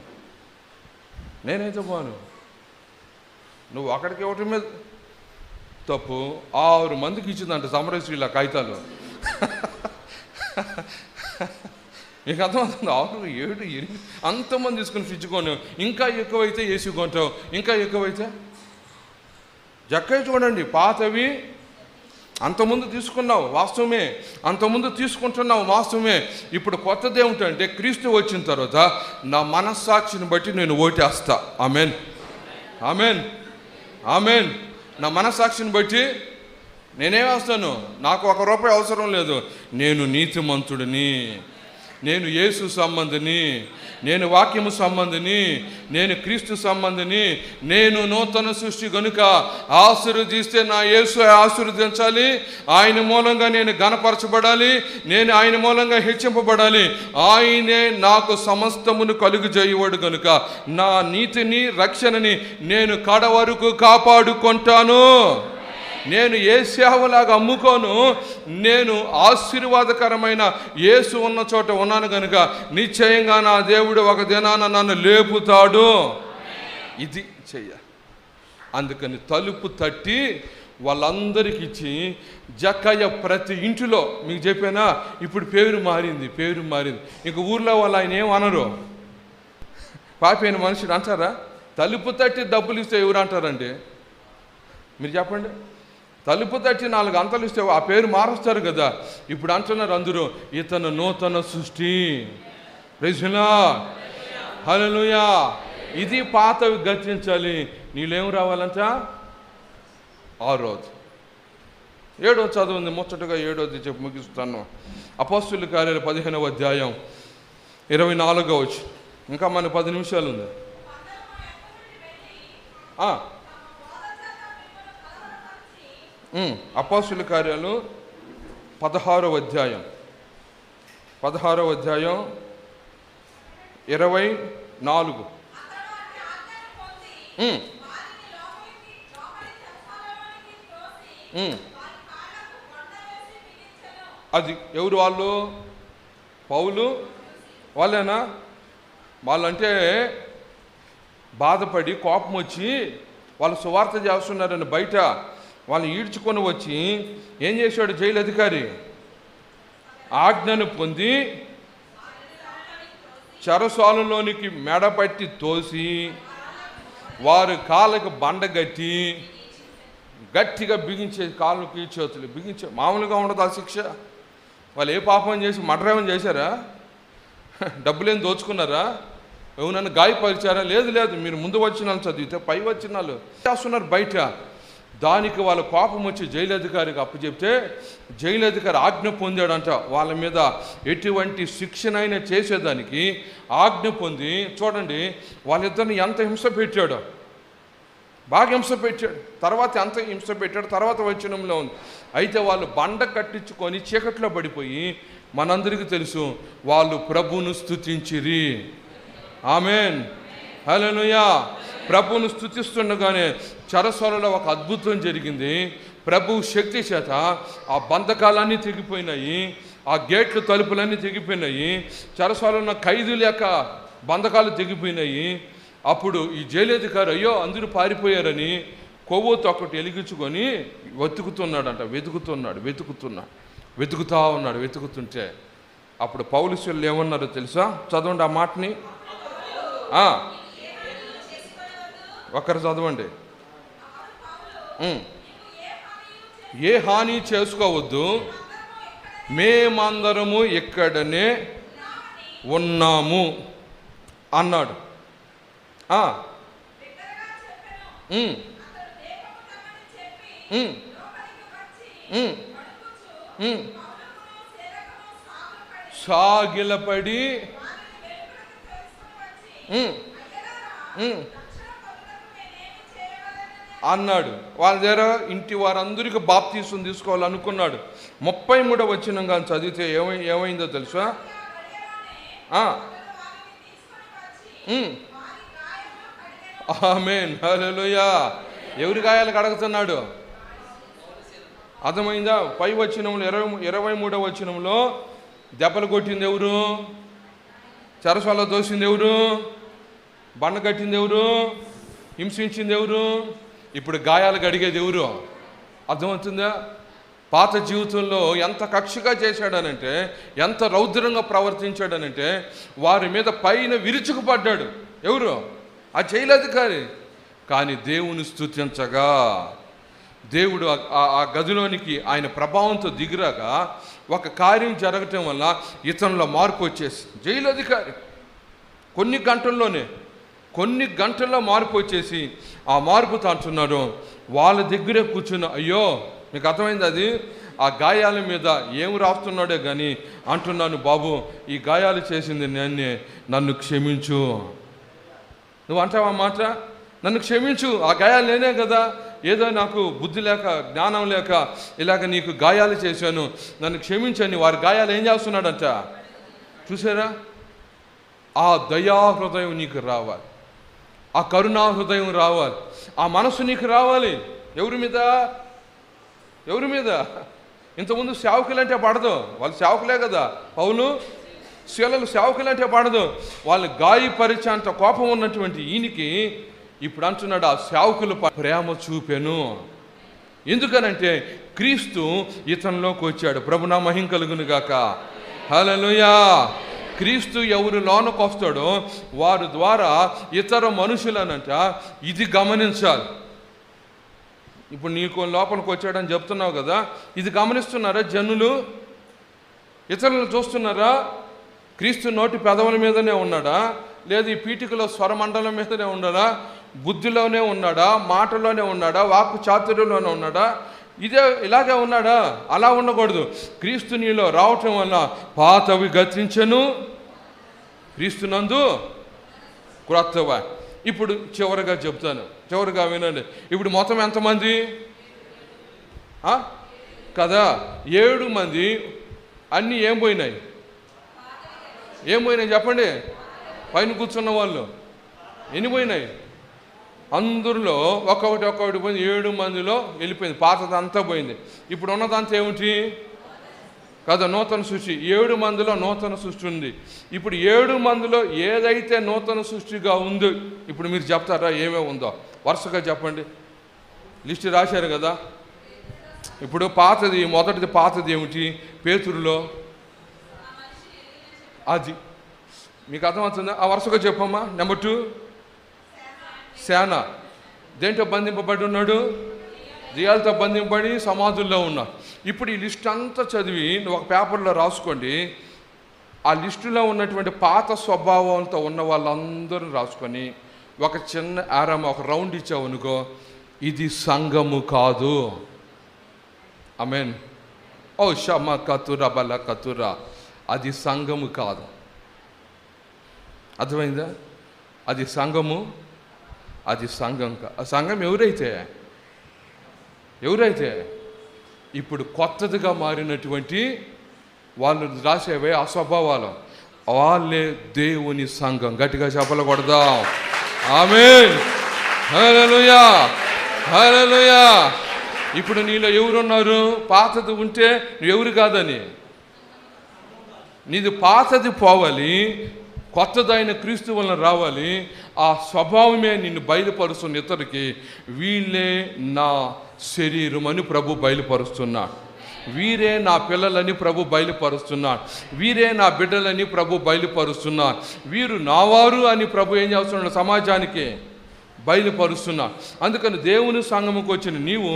నేనైతే బాను. నువ్వు అక్కడికి ఇవ్వటం మీద తప్పు. 6 మందికి ఇచ్చిందంట సమరశ్రీల కాగితాలు. నీకు అర్థమవుతుంది? 6, 7, 8 అంతమంది తీసుకుని ఫ్రిడ్జ్ కొను. ఇంకా ఎక్కువైతే ఏసీ కొంటావు, ఇంకా ఎక్కువైతే జక్కయ్య చూడండి, పాతవి అంతకుముందు తీసుకున్నావు వాస్తవమే, అంతకుముందు తీసుకుంటున్నావు వాస్తవమే. ఇప్పుడు కొత్తది ఏమిటంటే క్రీస్తు వచ్చిన తర్వాత నా మనస్సాక్షిని బట్టి నేను ఓటేస్తా. Amen, amen, amen. నా మనస్సాక్షిని బట్టి నేనేవేస్తాను. నాకు 1 రూపాయి అవసరం లేదు. నేను నీతిమంతుడిని, నేను యేసు సంబంధిని, నేను వాక్యము సంబంధిని, నేను క్రీస్తు సంబంధిని, నేను నూతన సృష్టి గనుక ఆశీర్వదిస్తే నా యేసు ఆశీర్వదించాలి. ఆయన మూలంగా నేను ఘనపరచబడాలి, నేను ఆయన మూలంగా హెచ్చింపబడాలి. ఆయనే నాకు సమస్తమును కలుగు చేయవాడు గనుక నా నీతిని రక్షణని నేను కడ వరకు కాపాడుకుంటాను. నేను యేసేవలాగా అమ్ముకోను. నేను ఆశీర్వాదకరమైన యేసు ఉన్న చోట ఉన్నాను కనుక నిశ్చయంగా నా దేవుడు ఒక దినాన నన్ను లేపుతాడు. ఇది చెయ్య. అందుకని తలుపు తట్టి వాళ్ళందరికీ ఇచ్చి, జక్కయ్య ప్రతి ఇంటిలో మీకు చెప్పానా, ఇప్పుడు పేరు మారింది. ఇంక ఊర్లో వాళ్ళు ఆయన ఏం అనరు. పాపైన మనుషుడు అంటారా? తలుపు తట్టి డబ్బులు ఇస్తే ఎవరు అంటారండి? మీరు చెప్పండి. తలుపు తట్టి 4 అంతలు ఇస్తే ఆ పేరు మారుస్తారు కదా. ఇప్పుడు అంటున్నారు అందరూ, ఇతను నూతన సృష్టి. Praise the lord, hallelujah. ఇది పాతవి గతించాలి. నీళ్ళేం రావాలంట? 6వ 7వ చదువుంది ముచ్చటగా. 7వది చెప్పి ముగిస్తాను. అపోస్తలుల కార్యాలు 15వ అధ్యాయం 24వ వచనం. ఇంకా మన 10 నిమిషాలు ఉంది. అపోస్తలుల కార్యాలు 16వ అధ్యాయం 24. అది ఎవరు వాళ్ళు? పౌలు వాళ్ళేనా? వాళ్ళంటే బాధపడి కోపం వచ్చి వాళ్ళు సువార్త చేస్తున్నారని బయట వాళ్ళని ఈడ్చుకొని వచ్చి ఏం చేశాడు జైలు అధికారి? ఆజ్ఞను పొంది చెరసాలలోనికి మెడపట్టి తోసి వారి కాళ్ళకు బండగట్టి గట్టిగా బిగించే, కాళ్ళకి చేతులు బిగించే. మామూలుగా ఉండదు ఆ శిక్ష. వాళ్ళు ఏ పాపం చేసి మర్డర్ ఏమైనా చేశారా? డబ్బులేం దోచుకున్నారా? ఏమన్నా గాయపరిచారా? లేదు. మీరు ముందు వచనాలు చదివితే పై వచనాలు చేస్తున్నారు బయట. దానికి వాళ్ళ కోపం వచ్చి జైలు అధికారికి అప్పచెప్తే జైలు అధికారి ఆజ్ఞ పొందాడంట. వాళ్ళ మీద ఎటువంటి శిక్షనైనా చేసేదానికి ఆజ్ఞ పొంది, చూడండి వాళ్ళిద్దరిని ఎంత హింస పెట్టాడో, బాగా హింస పెట్టాడు. తర్వాత ఎంత హింస పెట్టాడు తర్వాత వచనంలో ఉంది. అయితే వాళ్ళు బండ కట్టించుకొని చీకట్లో పడిపోయి, మనందరికీ తెలుసు, వాళ్ళు ప్రభువును స్తుతించిరి. ఆమెన్, హల్లెలూయా. ప్రభువును స్తుతిస్తుండగానే చెరసాలలో ఒక అద్భుతం జరిగింది. ప్రభు శక్తి చేత ఆ బంధకాలన్నీ తెగిపోయినాయి, ఆ గేట్లు తలుపులన్నీ తెగిపోయినాయి, చెరసాలలో ఉన్న ఖైదీల యొక్క బంధకాలు తెగిపోయినాయి. అప్పుడు ఈ జైలధికారి అయ్యో అందరూ పారిపోయారని కొవ్వొత్తు ఒకటి వెలిగించుకొని వెతుకుతూ ఉన్నాడు. వెతుకుతుంటే అప్పుడు పౌలు శిష్యులు ఏమన్నారో తెలుసా? చదవండి ఆ మాటని. ఒక్కరు చదవండి. ఏ హాని చేసుకోవద్దు, మేమందరము ఇక్కడనే ఉన్నాము అన్నాడు. సాగిలపడి అన్నాడు. వాళ్ళ దగ్గర ఇంటి వారందరికీ బాప్తీసం తీసుకోవాలనుకున్నాడు. 33వ వచనం కానీ చదివితే ఏమైందో తెలుసా? ఆమేన్, హల్లెలూయా. ఎవరి గాయాలు కడుగుతున్నాడు? అర్థమైందా? పై వచనంలో 23వ వచనంలో దెబ్బలు కొట్టింది ఎవరు? చెరసాలలో దోసింది ఎవరు? బండ కట్టింది ఎవరు? హింసించింది ఎవరు? ఇప్పుడు గాయాలు కడిగేది ఎవరు? అర్థమవుతుందా? పాత జీవితంలో ఎంత కక్షగా చేశాడనంటే, ఎంత రౌద్రంగా ప్రవర్తించాడనంటే, వారి మీద పైన విరుచుకుపడ్డాడు. ఎవరు? ఆ జైలధికారి. కానీ దేవుని స్తుతించగా దేవుడు ఆ గదిలోనికి ఆయన ప్రభావంతో దిగిరాగా ఒక కార్యం జరగటం వల్ల ఇతనిలో మార్పు వచ్చేసి, జైలు అధికారి కొన్ని గంటల్లో మార్పు వచ్చేసి ఆ మార్పుతో అంటున్నాడు, వాళ్ళ దగ్గరే కూర్చున్న, అయ్యో మీకు అర్థమైంది అది? ఆ గాయాల మీద ఏం రాస్తున్నాడే కానీ అంటున్నాను, బాబు ఈ గాయాలు చేసింది నేనే, నన్ను క్షమించు. నువ్వు అంటావా మాట? నన్ను క్షమించు, ఆ గాయాలు నేనే కదా, ఏదో నాకు బుద్ధి లేక జ్ఞానం లేక ఇలాగ నీకు గాయాలు చేశాను, నన్ను క్షమించని వారి గాయాలు ఏం చేస్తున్నాడంట? చూసారా? ఆ దయా హృదయం నీకు రావాలి, ఆ కరుణా హృదయం రావాలి, ఆ మనసు నీకు రావాలి. ఎవరి మీద? ఇంతకుముందు సేవకులంటే పడదు, వాళ్ళు సేవకులే కదా, పౌలు శీలలు సేవకులంటే పడదు, వాళ్ళు గాయపరిచేంత కోపం ఉన్నటువంటి ఈయనకి ఇప్పుడు అంటున్నాడు, ఆ సేవకులు ప్రేమ చూపెను. ఎందుకనంటే క్రీస్తు ఇతనిలోకి వచ్చాడు. ప్రభునా మహిమ కలుగును గాక. హల్లెలూయా. క్రీస్తు ఎవరు లోనకు వస్తాడో వారి ద్వారా ఇతర మనుషులనంట ఇది గమనించాలి. ఇప్పుడు నీకు లోపలికి వచ్చాడని చెప్తున్నావు కదా, ఇది గమనిస్తున్నారా జనులు? ఇతరులను చూస్తున్నారా? క్రీస్తు నోటి పెదవుల మీదనే ఉన్నాడా, లేదు ఈ పీఠికలో స్వరమండలం మీదనే ఉన్నాడా, బుద్ధిలోనే ఉన్నాడా, మాటలోనే ఉన్నాడా, వాక్కు చాతుర్యంలోనే ఉన్నాడా, ఇలాగే ఉన్నాడా? అలా ఉండకూడదు. క్రీస్తు నీలో రావటం వల్ల పాతవి గతించెను, క్రీస్తునందు క్రొత్తవా. ఇప్పుడు చివరిగా చెప్తాను, చివరిగా వినండి. ఇప్పుడు మొత్తం ఎంతమంది కదా? 7 మంది. అన్నీ ఏం పోయినాయి చెప్పండి? పైన కూర్చున్న వాళ్ళు ఎన్ని పోయినాయి? అందరిలో ఒక్కొక్కటి పోయింది. 7 మందిలో వెళ్ళిపోయింది, పాతదంతా పోయింది. ఇప్పుడు ఉన్నదంతా ఏమిటి కదా? నూతన సృష్టి. 7 మందిలో నూతన సృష్టి ఉంది. ఇప్పుడు 7 మందిలో ఏదైతే నూతన సృష్టిగా ఉందో ఇప్పుడు మీరు చెప్తారా ఏమేమి ఉందో? వరుసగా చెప్పండి. లిస్ట్ రాశారు కదా. ఇప్పుడు మొదటిది పాతది ఏమిటి? పేతురులో అది మీకు అర్థమవుతుందా? ఆ వరుసగా చెప్పమ్మా. నెంబర్ 2 సేన. దేంట్లో బంధింపబడి ఉన్నాడు? దెయ్యాలతో బంధింపబడి సమాధుల్లో ఉన్నా. ఇప్పుడు ఈ లిస్ట్ అంతా చదివి నువ్వు ఒక పేపర్లో రాసుకోండి. ఆ లిస్టులో ఉన్నటువంటి పాత స్వభావంతో ఉన్న వాళ్ళందరూ రాసుకొని ఒక చిన్న ఆరామ ఒక రౌండ్ ఇచ్చావు అనుకో, ఇది సంఘము కాదు. ఆమేన్. ఓ షమ కతురా బల కతురా, అది సంఘము కాదు. అర్థమైందా? అది సంఘము, అది సంఘం కాదు. ఆ సంఘం ఎవరైతే ఇప్పుడు కొత్తదిగా మారినటువంటి వాళ్ళు రాసేవే ఆ స్వభావాలు, వాళ్ళే దేవుని సంఘం. గట్టిగా చెప్పలకూడదాం. ఆమేన్. హల్లెలూయా, హల్లెలూయా. ఇప్పుడు నీలో ఎవరున్నారు? పాతది ఉంటే నువ్వెవరు కాదని. నీది పాతది పోవాలి, కొత్తదైన క్రీస్తు వలన రావాలి. ఆ స్వభావమే నిన్ను బయలుపరుస్తున్న ఇతరుకి, వీళ్ళే నా శరీరం అని ప్రభు బయలుపరుస్తున్నాడు. వీరే నా పిల్లలని ప్రభు బయలుపరుస్తున్నాడు. వీరే నా బిడ్డలని ప్రభు బయలుపరుస్తున్నాడు. వీరు నావారు అని ప్రభు ఏం చేస్తున్నాడు? సమాజానికి బయలుపరుస్తున్నాడు. అందుకని దేవుని సంఘముకు వచ్చిన నీవు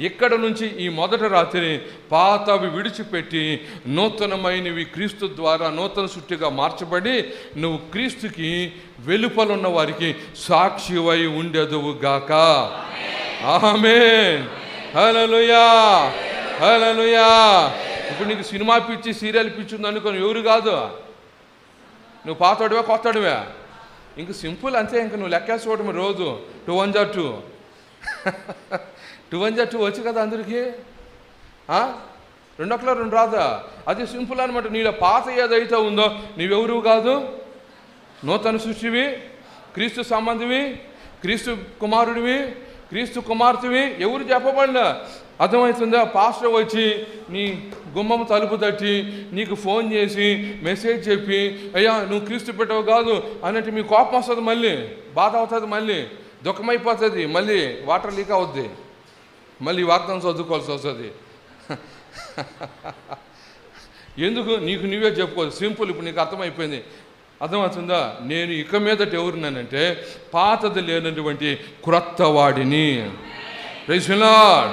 ఇక్కడ నుంచి ఈ మొదటి రాత్రి పాతవి విడిచిపెట్టి నూతనమైనవి క్రీస్తు ద్వారా నూతన సృష్టిగా మార్చబడి నువ్వు క్రీస్తుకి వెలుపలున్న వారికి సాక్షివై ఉండెదవు గాక. ఆమేన్. హల్లెలూయా, హల్లెలూయా. ఇప్పుడు నీకు సినిమా పిచ్చి, సీరియల్ పిచ్చి ఉంది అనుకో, ఎవరు కాదు, నువ్వు పాతోడివే కొత్తడివే. ఇంక సింపుల్ అంతే. ఇంక నువ్వు లెక్కేసుకోవడం రోజు 2 1 2 2 1 2 వచ్చు కదా అందరికీ. 2 1 2 రాదా? అది సింపుల్ అనమాట. నీలో పాత ఏదైతే ఉందో నీవెవరు కాదు, నూతన సృష్టివి. క్రీస్తు సంబంధివి, క్రీస్తు కుమారుడివి, క్రీస్తు కుమార్తెవి ఎవరు చెప్పబడినా అర్థమవుతుందా? పాస్టర్ వచ్చి నీ గుమ్మం తలుపు తట్టి నీకు ఫోన్ చేసి మెసేజ్ చెప్పి అయ్యా నువ్వు క్రీస్తు పెట్టవు కాదు అన్నట్టు మీ కోపం వస్తుంది, మళ్ళీ బాధ అవుతుంది, మళ్ళీ దుఃఖమైపోతుంది, మళ్ళీ వాటర్ లీక్ అవుద్ది, మళ్ళీ వాగ్దానం చదువుకోవాల్సి వస్తుంది. ఎందుకు? నీకు నువ్వే చెప్పుకోవచ్చు. సింపుల్. ఇప్పుడు నీకు అర్థమైపోయింది. అర్థమవుతుందా? నేను ఇక మీదట ఎవరున్నానంటే పాతది లేనటువంటి క్రొత్త వాడిని. Praise the Lord.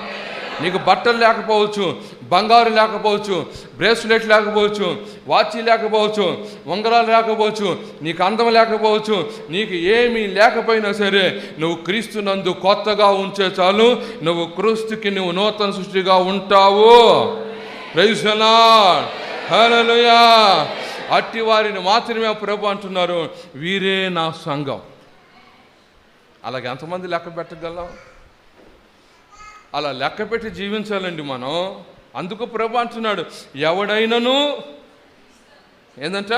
నీకు బట్టలు లేకపోవచ్చు, బంగారు లేకపోవచ్చు, బ్రేస్లెట్ లేకపోవచ్చు, వాచ్ లేకపోవచ్చు, ఉంగరాలు లేకపోవచ్చు, నీకు అందం లేకపోవచ్చు, నీకు ఏమీ లేకపోయినా సరే నువ్వు క్రీస్తునందు కొత్తగా ఉంచే చాలు, నువ్వు క్రీస్తుకి నువ్వు నూతన సృష్టిగా ఉంటావు. Praise the lord. హల్లెలూయా. అట్టి వారిని మాత్రమే ప్రభు అంటున్నారు, వీరే నా సంఘం. అలాగే ఎంతమంది లెక్క పెట్టగలం? అలా లెక్క పెట్టి జీవించాలండి మనం. అందుకు ప్రభు అంటున్నాడు, ఎవడైనను ఏందంట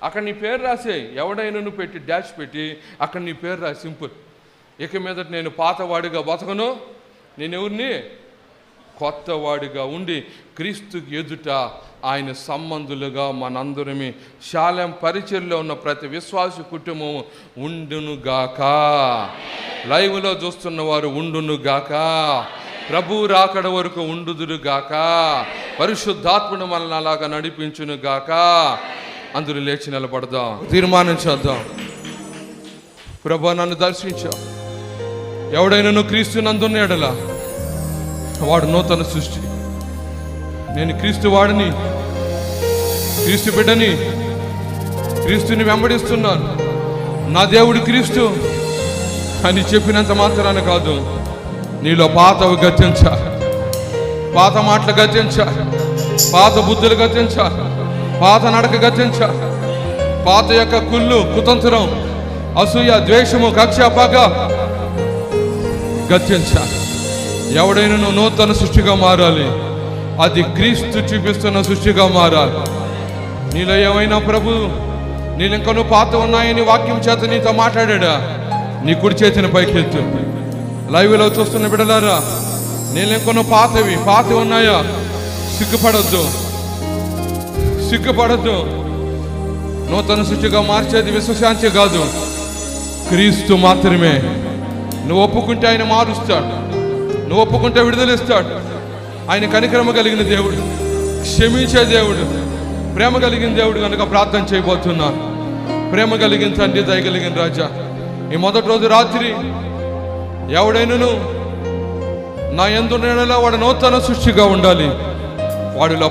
అక్కడ నీ పేరు రాసేయి, ఎవడైనను పెట్టి డాష్ పెట్టి అక్కడ నీ పేరు రాసి సింపుల్. ఇక మీదట నేను పాతవాడిగా బతకను, నేను ఎవరిని కొత్తవాడిగా ఉండి క్రీస్తు ఎదుట ఆయన సంబంధులుగా మనందరమే శాలెం పరిచర్లో ఉన్న ప్రతి విశ్వాస కుటుంబం ఉండునుగాక. లైవ్లో చూస్తున్న వారు ఉండునుగాక. ప్రభు రాకడ వరకు ఉండుదురుగాక. పరిశుద్ధాత్ముడు మనల్ని అలాగా నడిపించునుగాక. అందరూ లేచి నిలబడదాం, తీర్మానం చేద్దాం. ప్రభు నన్ను దర్శించా. ఎవడైనా క్రీస్తు నందున్న ఎడల వాడు నూతన సృష్టి. నేను క్రీస్తు వాడిని, క్రీస్తు బిడ్డని, క్రీస్తుని వెంబడిస్తున్నాను, నా దేవుడు క్రీస్తు అని చెప్పినంత మాత్రాన కాదు, నీలో పాతవి గతించా, పాత మాటలు గతించా, పాత బుద్ధులు గతించా, పాత నడక గతించా, పాత యొక్క కుళ్ళు, కుతంత్రం, అసూయ, ద్వేషము, కక్ష, పగ గతించా. ఎవడైనా నువ్వు నూతన సృష్టిగా మారాలి. అది క్రీస్తు చూపిస్తున్న సృష్టిగా మారాలి. నీలో ఏమైనా ప్రభు నేను ఇంకా నువ్వు పాత ఉన్నాయని వాక్యం చేత నీతో మాట్లాడా, నీ కుడి చేతిని పైకెత్తు. లైవ్లో చూస్తున్న బిడ్డలారా, నేను ఇంకా నువ్వు పాతవి ఉన్నాయా? సిగ్గుపడద్దు, సిగ్గుపడద్దు. నూతన సృష్టిగా మార్చేది విశ్వశాంతి కాదు, క్రీస్తు మాత్రమే. నువ్వు ఒప్పుకుంటే ఆయన మారుస్తాడు, నువ్వు ఒప్పుకుంటే విడుదలిస్తాడు. ఆయన కనికరమ కలిగిన దేవుడు, క్షమించే దేవుడు, ప్రేమ కలిగిన దేవుడు కనుక ప్రార్థన చేయబోతున్నాను. ప్రేమ కలిగిన తండ్రి, దయ కలిగిన రాజా, ఈ మొదటి రోజు రాత్రి ఎవడైనాను నా యందున్నలో వాడు నూతన సృష్టిగా ఉండాలి. వాడిలో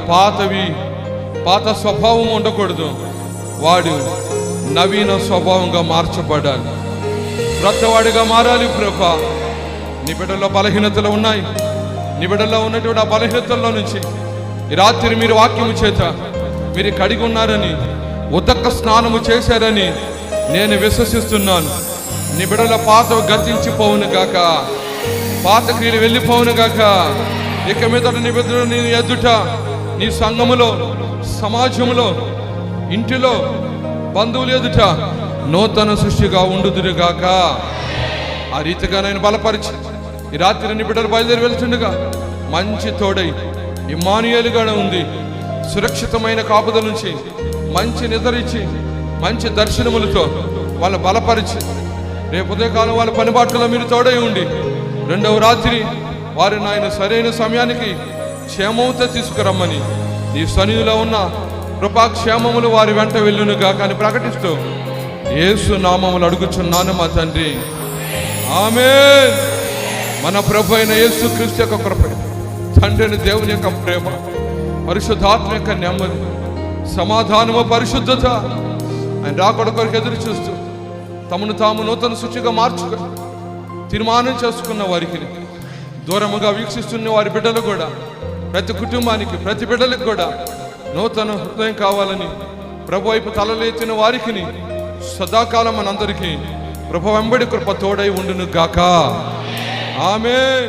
పాత స్వభావం ఉండకూడదు, వాడు నవీన స్వభావంగా మార్చబడాలి, క్రొత్తవాడిగా మారాలి. ప్రభా, నీ బిడ్డల్లో బలహీనతలు ఉన్నాయి. నీ బిడ్డల్లో ఉన్నటువంటి ఆ బలహీనతల్లో నుంచి ఈ రాత్రి మీరు వాక్యము చేత మీరు కడిగి ఉన్నారని, ఉదక స్నానము చేశారని నేను విశ్వసిస్తున్నాను. నీ బిడ్డల పాత గతించిపోవును గాక, పాత క్రియలు వెళ్ళిపోవును గాక. ఇక మీద నీ బిడ్డలు నీ ఎదుట, నీ సంఘములో, సమాజంలో, ఇంటిలో, బంధువులు ఎదుట నూతన సృష్టిగా ఉండుదురుగాక. ఆ రీతిగా నేను బలపరిచి ఈ రాత్రి నీ బిడ్డలు బయలుదేరి వెళ్తుండగా మంచి తోడై ఇమ్మానుయేలుగా ఉంది. సురక్షితమైన కాపుదల నుంచి మంచి నిద్రిచ్చి మంచి దర్శనములతో వాళ్ళు బలపరిచి రేపు ఉదయకాలం వాళ్ళ పనిబాట్లలో మీరు తోడై ఉండి రెండవ రాత్రి వారిని ఆయన సరైన సమయానికి క్షేమంతో తీసుకురమ్మని, ఈ సన్నిధిలో ఉన్న కృపాక్షేమములు వారి వెంట వెళ్ళునుగా కానీ ప్రకటిస్తూ యేసు నామములు అడుగుచున్నాను మా తండ్రి, ఆమేన్. మన ప్రభు అయిన యేసు క్రీస్తు యొక్క కృప, తండ్రిని దేవుని యొక్క ప్రేమ, పరిశుద్ధాత్మ యొక్క నెమ్మది, సమాధానము, పరిశుద్ధత ఆయన రాకడ కొరకు ఎదురు చూస్తూ తమను తాము నూతన సృష్టిగా మార్చుకొని తీర్మానం చేసుకున్న వారికి, దూరముగా వీక్షిస్తున్న వారి బిడ్డలు కూడా, ప్రతి కుటుంబానికి, ప్రతి బిడ్డలకు కూడా నూతన హృదయం కావాలని ప్రభు వైపు తలలేచిన వారికి సదాకాలం మనందరికీ ప్రభు వెంబడి కృప తోడై ఉండును గాక. ఆమేన్.